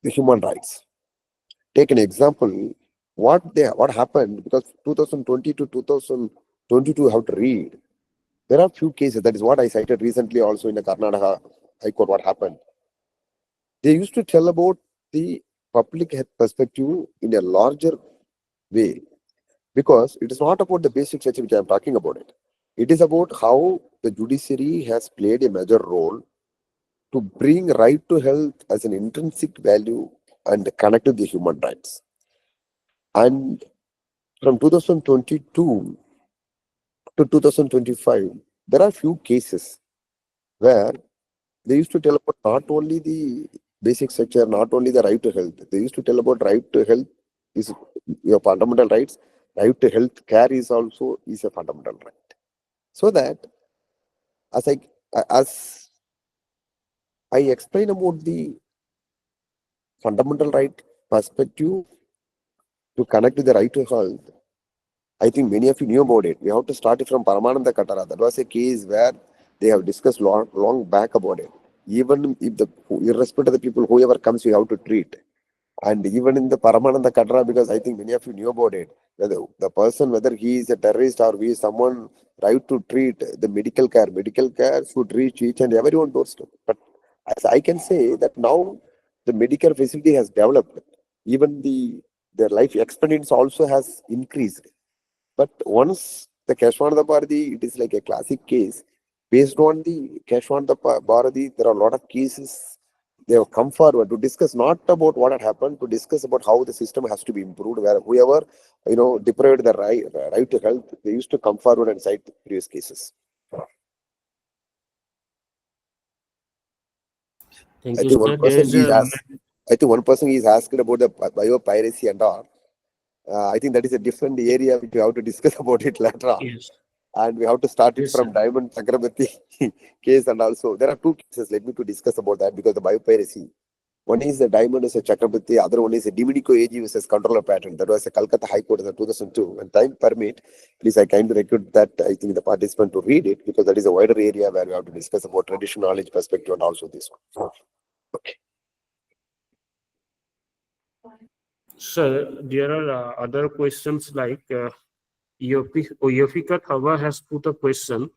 human rights. Take an example, what happened, because 2020 to 2022 have to read. There are few cases, that is what I cited recently also in the Karnataka High Court, what happened. They used to tell about the public health perspective in a larger way, Because it is not about the basic structure which I am talking about it. It is about how the judiciary has played a major role to bring right to health as an intrinsic value and connect to the human rights. And from 2022 to 2025, there are few cases where they used to tell about not only the basic structure, not only the right to health. They used to tell about right to health is your fundamental rights. Right to health care is also is a fundamental right. So that as I explain about the fundamental right perspective to connect to the right to health, I think many of you knew about it. We have to start it from Paramananda Katara. That was a case where they have discussed long back about it. Even if irrespective of the people, whoever comes, you have to treat. And even in the Paramananda Katara, because I think many of you knew about it, whether the person, whether he is a terrorist or he is someone, right to treat the medical care should reach each and everyone doorstep. But as I can say that now the medical facility has developed, even their life expectancy also has increased. But once the Keshwananda Bharati, it is like a classic case. Based on the Keshwananda Bharati, there are a lot of cases. They have come forward to discuss not about what had happened, to discuss about how the system has to be improved. Where whoever deprived the right to health, they used to come forward and cite previous cases. Thank I you, think sir. There is a I think one person is asked about the biopiracy and all. I think that is a different area which we have to discuss about it later on. yes, And we have to start it yes, from sir. Diamond Chakrabarti case, and also there are two cases. Let me to discuss about that because the biopiracy. One is the Diamond versus Chakrabarti, other one is a Domenico AG versus Controller Patent. That was a Calcutta High Court in 2002. When time permit, please I kindly request that I think the participant to read it because that is a wider area where we have to discuss about traditional knowledge perspective and also this one. Okay. Sir, there are other questions like Yofika Thava has put a question.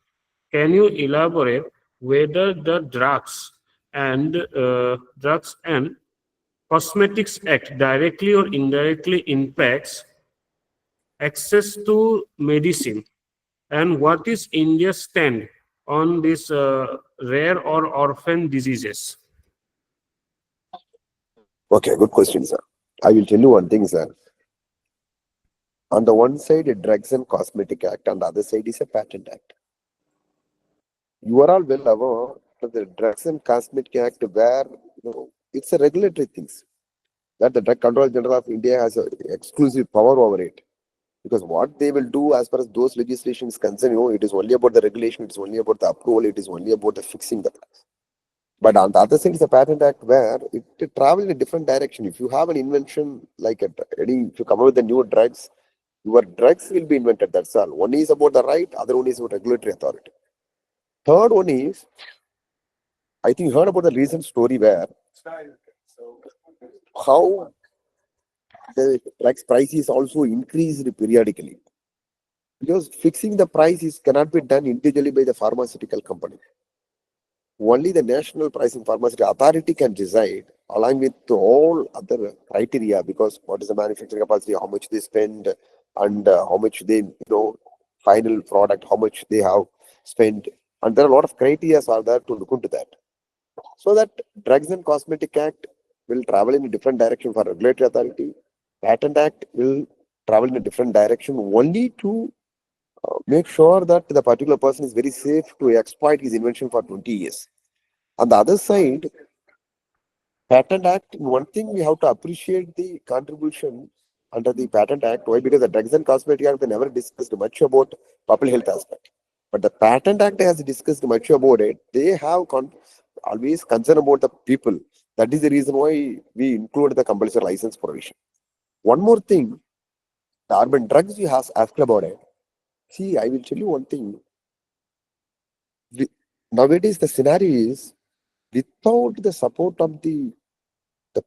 Can you elaborate whether the Drugs and Cosmetics Act directly or indirectly impacts access to medicine? And what is India's stand on these rare or orphan diseases? Okay, good question, sir. I will tell you one thing, sir. On the one side, a Drugs and Cosmetic Act, on the other side is a Patent Act. You are all well aware that the Drugs and Cosmetic Act, where it's a regulatory things that the Drug Control General of India has a exclusive power over it. Because what they will do as far as those legislations concerned, it is only about the regulation, it is only about the approval, it is only about the fixing the price. But on the other side is a Patent Act where it travels in a different direction. If you have an invention like if you come up with the new drugs, your drugs will be invented. That's all. One is about the right, other one is about regulatory authority. Third one is, I think you heard about the recent story where how the drugs prices also increased periodically. Because fixing the price cannot be done individually by the pharmaceutical company. Only the National Pricing Pharmaceutical Authority can decide along with all other criteria, because what is the manufacturing capacity, how much they spend, and how much they, final product, how much they have spent. And there are a lot of criteria are there to look into that. So that Drugs and Cosmetic Act will travel in a different direction for regulatory authority. Patent Act will travel in a different direction only to make sure that the particular person is very safe to exploit his invention for 20 years. On the other side, Patent Act, one thing we have to appreciate the contribution under the Patent Act. Why? Because the Drugs and Cosmetic Act, they never discussed much about public health aspect. But the Patent Act has discussed much about it. They have always concern about the people. That is the reason why we include the compulsory license provision. One more thing, the urban drugs you have asked about it. See, I will tell you one thing. Nowadays, the scenario is without the support of the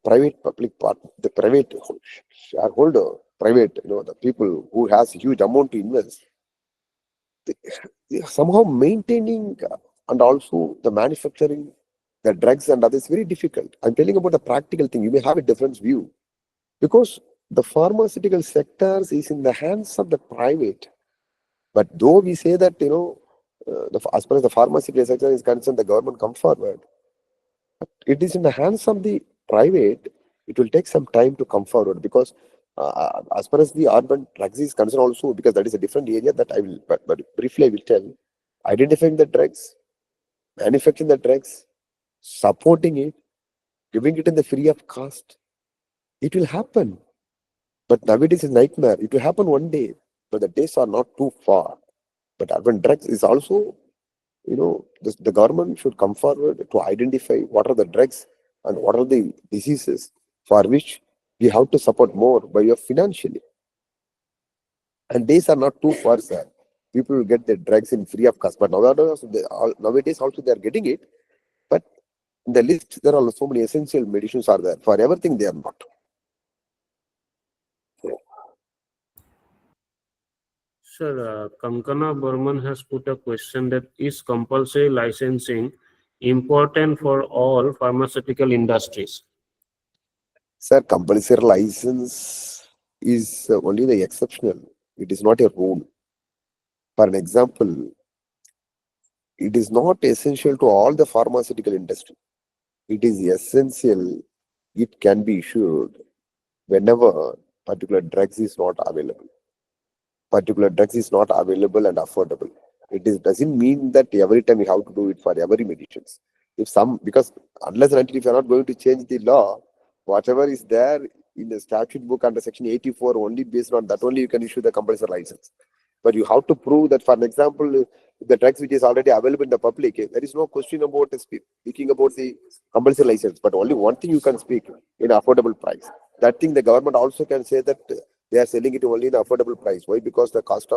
private public part, the private shareholder, the people who has huge amount to invest, they somehow maintaining and also the manufacturing the drugs and others very difficult. I'm telling about the practical thing. You may have a different view because the pharmaceutical sectors is in the hands of the private. But though we say that, as far as the pharmaceutical sector is concerned, the government come forward. But it is in the hands of the private. It will take some time to come forward because as far as the urban drugs is concerned also, because that is a different area that I will, but briefly I will tell, identifying the drugs, manufacturing the drugs, supporting it, giving it in the free of cost. It will happen. But nowadays is nightmare. It will happen one day, but the days are not too far. But urban drugs is also, the government should come forward to identify what are the drugs and what are the diseases for which we have to support more by way of financially. And days are not too far, sir. People will get the drugs in free of cost. But nowadays also they are getting it. But in the list, there are so many essential medicines are there. For everything, they are not. Sir, Kankana Burman has put a question that is compulsory licensing important for all pharmaceutical industries? Sir, compulsory license is only the exceptional. It is not a rule. For an example, it is not essential to all the pharmaceutical industry. It is essential. It can be issued whenever particular drugs is not available. Particular drugs is not available and affordable. Doesn't mean that every time you have to do it for every medicines. Because unless and until if you are not going to change the law, whatever is there in the statute book under section 84, only based on that only you can issue the compulsory license. But you have to prove that, for an example, the drugs which is already available in the public, there is no question about speaking about the compulsory license. But only one thing you can speak in affordable price. That thing the government also can say that they are selling it only in affordable price. Why? Because the cost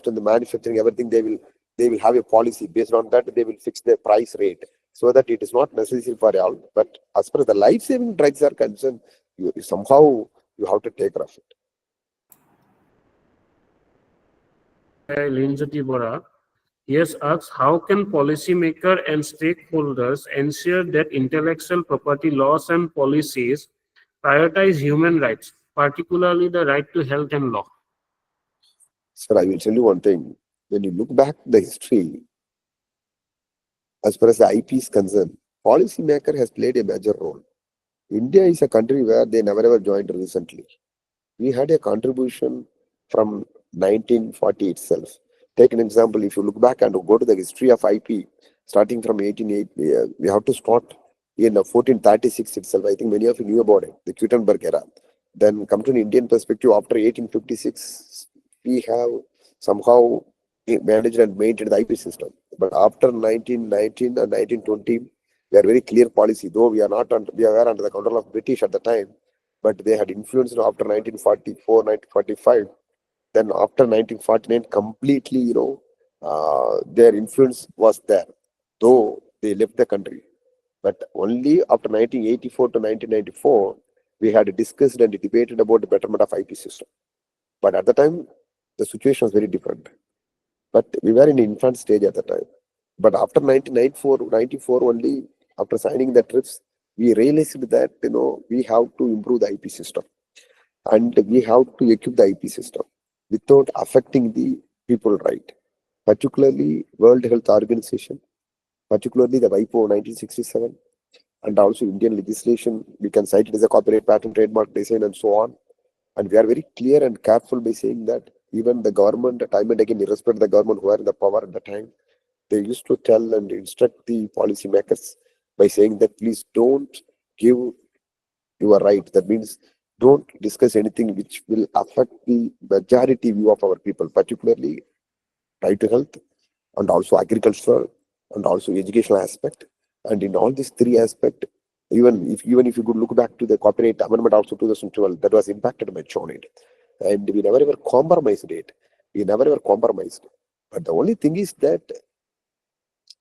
and the manufacturing, everything they will have a policy based on that. They will fix the price rate so that it is not necessary for all. But as far as the life-saving drugs are concerned, somehow you have to take care of it. Linjati Bora, yes, asks how can policymaker and stakeholders ensure that intellectual property laws and policies prioritize human rights, particularly the right to health and law? Sir, I will tell you one thing. When you look back the history, as far as the IP is concerned, policymaker has played a major role. India is a country where they never ever joined recently. We had a contribution from 1940 itself. Take an example, if you look back and go to the history of IP, starting from 1880, we have to start in 1436 itself. I think many of you knew about it, the Gutenberg era. Then come to an Indian perspective, after 1856, we have somehow managed and maintained the IP system. But after 1919 and 1920, we are very clear policy, though we were under the control of British at the time, but they had influence after 1944, 1945. Then after 1949, completely, their influence was there, though they left the country. But only after 1984 to 1994, we had discussed and debated about the betterment of IP system. But at the time, the situation was very different. But we were in infant stage at the time. But after 1994, 94 only, after signing the TRIPS, we realized that, we have to improve the IP system. And we have to equip the IP system without affecting the people right. Particularly World Health Organization, particularly the WIPO 1967, and also Indian legislation, we can cite it as a copyright, patent, trademark, design, and so on. And we are very clear and careful by saying that even the government, time and again, irrespective of the government who are in the power at the time, they used to tell and instruct the policymakers by saying that please don't give your right. That means don't discuss anything which will affect the majority view of our people, particularly right to health and also agriculture and also educational aspect. And in all these three aspects, even if you could look back to the Copyright Amendment also 2012, that was impacted by it. And we never ever compromised it. We never ever compromised. But the only thing is that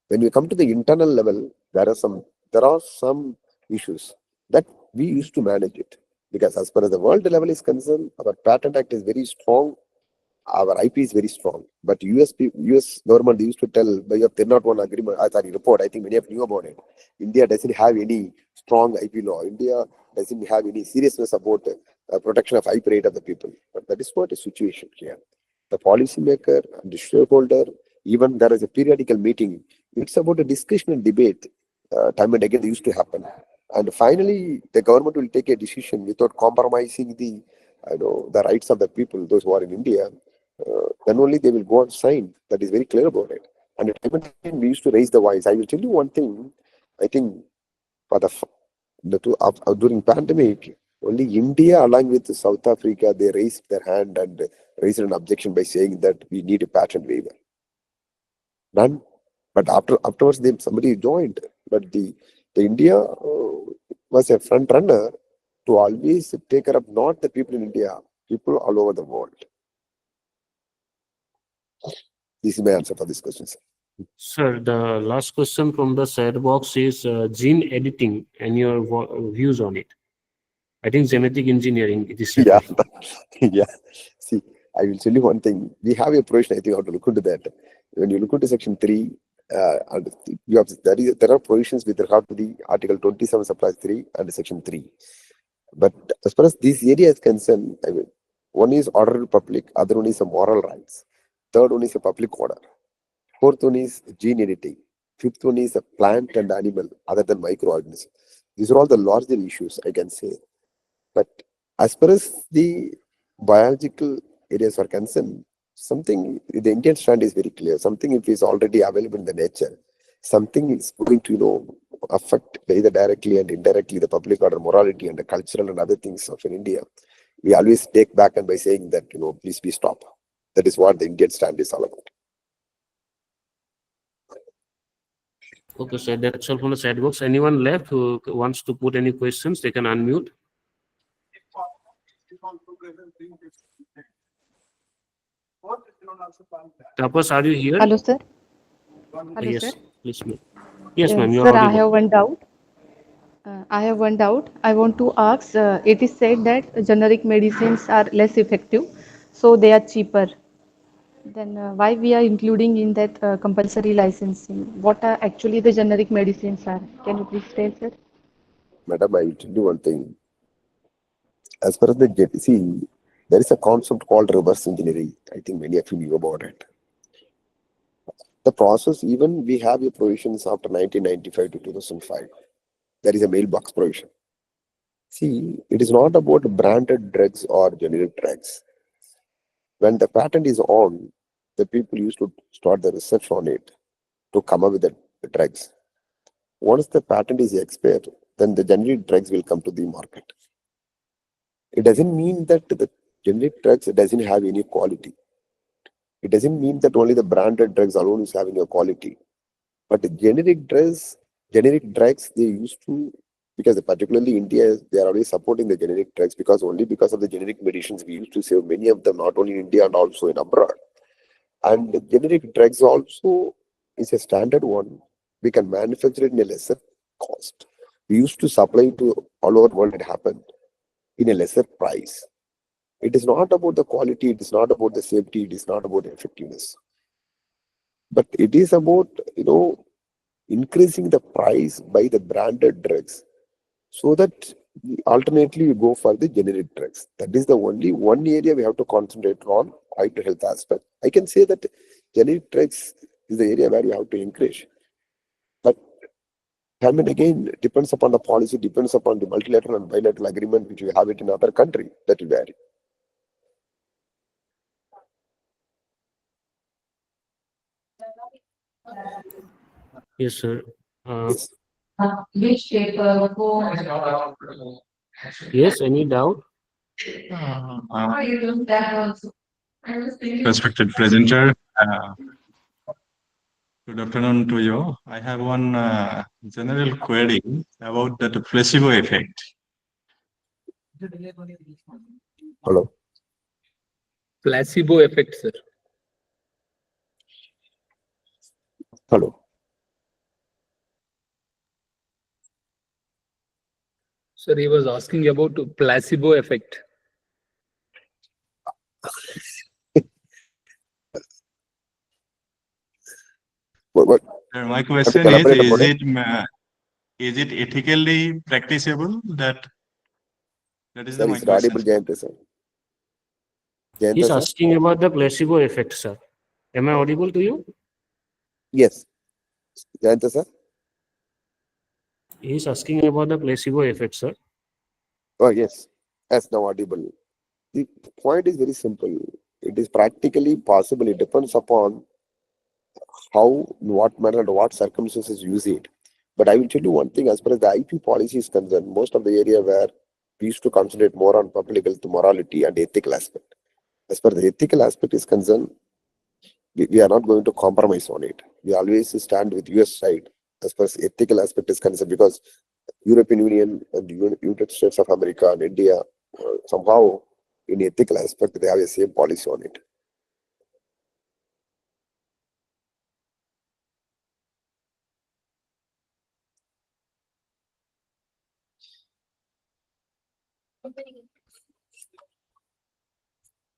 when we come to the internal level, there are some issues that we used to manage it. Because as far as the world level is concerned, our Patent Act is very strong. Our IP is very strong. But US government used to tell by your 301 agreement, report, I think many of you knew about it. India doesn't have any strong IP law. India doesn't have any seriousness about protection of IP rate of the people. But that is not a situation here. The policymaker and the shareholder, even there is a periodical meeting. It's about a discussion and debate. Time and again, they used to happen. And finally, the government will take a decision without compromising the rights of the people, those who are in India. Then only they will go and sign. That is very clear about it. And at time and again, we used to raise the voice. I will tell you one thing. I think for during pandemic, only India, along with South Africa, they raised their hand and raised an objection by saying that we need a patent waiver. None. But afterwards, somebody joined. But the India was a front runner to always take care of not the people in India, people all over the world. This is my answer for this question, sir. Sir, the last question from the chat box is gene editing and your views on it. I think genetic engineering it is Yeah, separate. yeah. See, I will tell you one thing. We have a provision. I think I have to look into that. When you look into section 3, and you have there are provisions with regard to the Article 27 supplies 3 and section 3. But as far as this area is concerned, I mean, one is order to public, other one is a moral rights, third one is a public order, fourth one is gene editing, fifth one is a plant and animal other than microorganisms. These are all the larger issues, I can say. But as far as the biological areas are concerned, something the Indian stand is very clear. Something if is already available in the nature, something is going to affect either directly and indirectly the public order, morality, and the cultural and other things of in India. We always take back and by saying that please be stop. That is what the Indian stand is all about. Okay, sir, that's all from the chat box. Anyone left who wants to put any questions, they can unmute. Tapas, are you here? Hello, sir. Hello, Yes, sir. please. Yes, ma'am, you are Sir, I audible. have one doubt. I want to ask, it is said that generic medicines are less effective, so they are cheaper. Then why we are including in that compulsory licensing? What are actually the generic medicines are? Can you please tell, sir? Madam, I will tell you one thing. As far as there is a concept called reverse engineering. I think many of you knew about it. The process, even we have a provisions after 1995 to 2005. There is a mailbox provision. See, it is not about branded drugs or generic drugs. When the patent is on, the people used to start the research on it to come up with the drugs. Once the patent is expired, then the generic drugs will come to the market. It doesn't mean that the generic drugs doesn't have any quality. It doesn't mean that only the branded drugs alone is having a quality. But the generic drugs, they used to, because particularly India, they are always supporting the generic drugs only because of the generic medicines we used to save many of them, not only in India and also in abroad. And the generic drugs also is a standard one. We can manufacture it in a lesser cost. We used to supply to all over the world, it happened in a lesser price. It is not about the quality, it is not about the safety, it is not about the effectiveness. But it is about, increasing the price by the branded drugs so that alternately we go for the generic drugs. That is the only one area we have to concentrate on, right, to health aspect. I can say that generic drugs is the area where we have to increase. But time and again, depends upon the policy, depends upon the multilateral and bilateral agreement which we have it in other country, that will vary. Yes, sir. Yes. Yes, any doubt? Respected presenter, good afternoon to you. I have one general query about the placebo effect. Hello. Placebo effect, sir. Hello. Sir, he was asking about placebo effect. What? My question is it ethically practicable that That is Sir, my is it audible, question. Jayanta sir? He's Jayanta sir? asking about the placebo effect, sir. Am I audible to you? Yes. Jayanta sir? He's asking about the placebo effect, sir. Oh, yes. That's now audible. The point is very simple. It is practically possible. It depends upon how, in what manner, and what circumstances you use it. But I will tell you one thing, as far as the IP policy is concerned, most of the area where we used to concentrate more on public health, morality, and ethical aspect. As far as the ethical aspect is concerned, we are not going to compromise on it. We always stand with US side as far as ethical aspect is concerned, because European Union and the United States of America and India, somehow in ethical aspect, they have the same policy on it.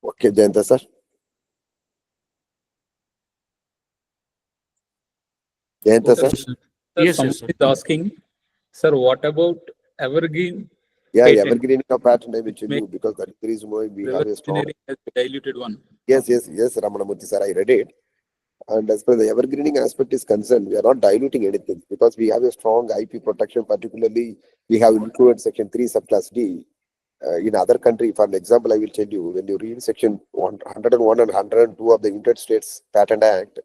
Okay, Jayanta sir. Jayanta Sir, sir. sir, Yes, someone yes, sir. is asking, sir, what about evergreen Yeah, patent, evergreen patent I will which tell makes you, because that is the reason why we have reverse a strong. engineering as the diluted one? Yes, Ramanamurthy sir, I read it. And as far as the evergreening aspect is concerned, we are not diluting anything, because we have a strong IP protection. Particularly, we have included Section 3, Subclass D. In other country, for an example, I will tell you, when you read Section 101 and 102 of the United States Patent Act,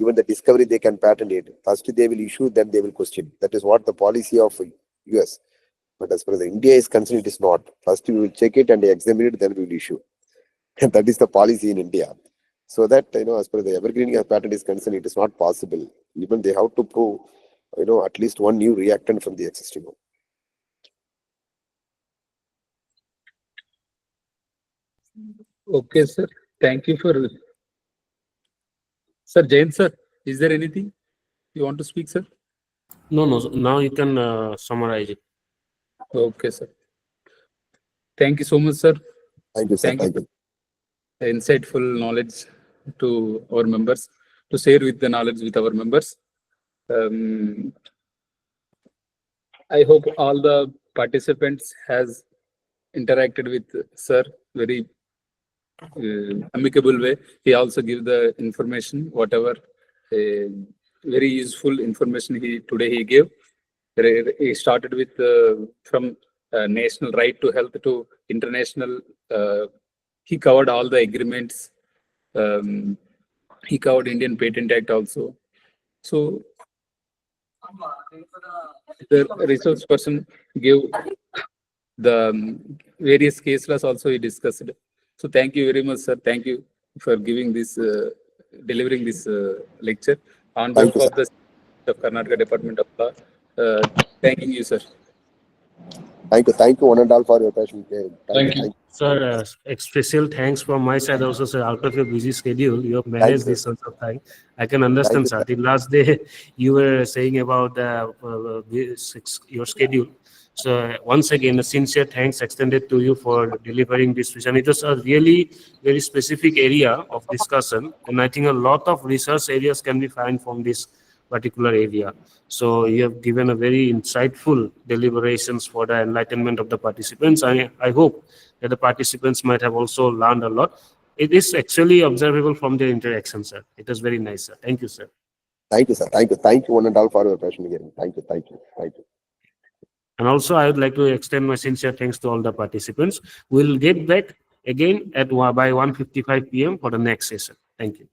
even the discovery they can patent it. First they will issue, then they will question. That is what the policy of US. But as far as India is concerned, it is not. First we will check it and examine it, then we will issue. And that is the policy in India. So that, as far as the evergreening of patent is concerned, it is not possible. Even they have to prove, at least one new reactant from the existing one. Okay, sir. Thank you for. Sir, Jain sir, is there anything you want to speak, sir? No, no. Now you can summarize it. Okay, sir. Thank you so much, sir. Thank you, sir. Thank you Thank for you. the insightful knowledge to our members, to share with the knowledge with our members. I hope all the participants has interacted with sir very amicable way. He also give the information, whatever very useful information he gave. He started with from national right to health to international. He covered all the agreements. He covered Indian Patent Act also. So the resource person gave the various case laws also he discussed. So thank you very much, sir. Thank you for giving this, delivering this lecture on Thank behalf you, sir. of the Karnataka Department of Law. Thanking you, sir. Thank you, one and all, for your passion. Thank you. Thank Sir, special thanks from my side also, sir. Out of your busy schedule, you have managed you, this sir. sort of time. I can Thank understand, you, sir. sir. The last day you were saying about your schedule. So once again, a sincere thanks extended to you for delivering this vision. It was a really very specific area of discussion, and I think a lot of research areas can be found from this particular area. So you have given a very insightful deliberations for the enlightenment of the participants. I hope that the participants might have also learned a lot. It is actually observable from their interaction, sir. It was very nice, sir. Thank you, sir. Thank you, sir. Thank you, one and all, for your passion again. Thank you. And also, I would like to extend my sincere thanks to all the participants. We'll get back again at by 1:55 p.m. for the next session. Thank you.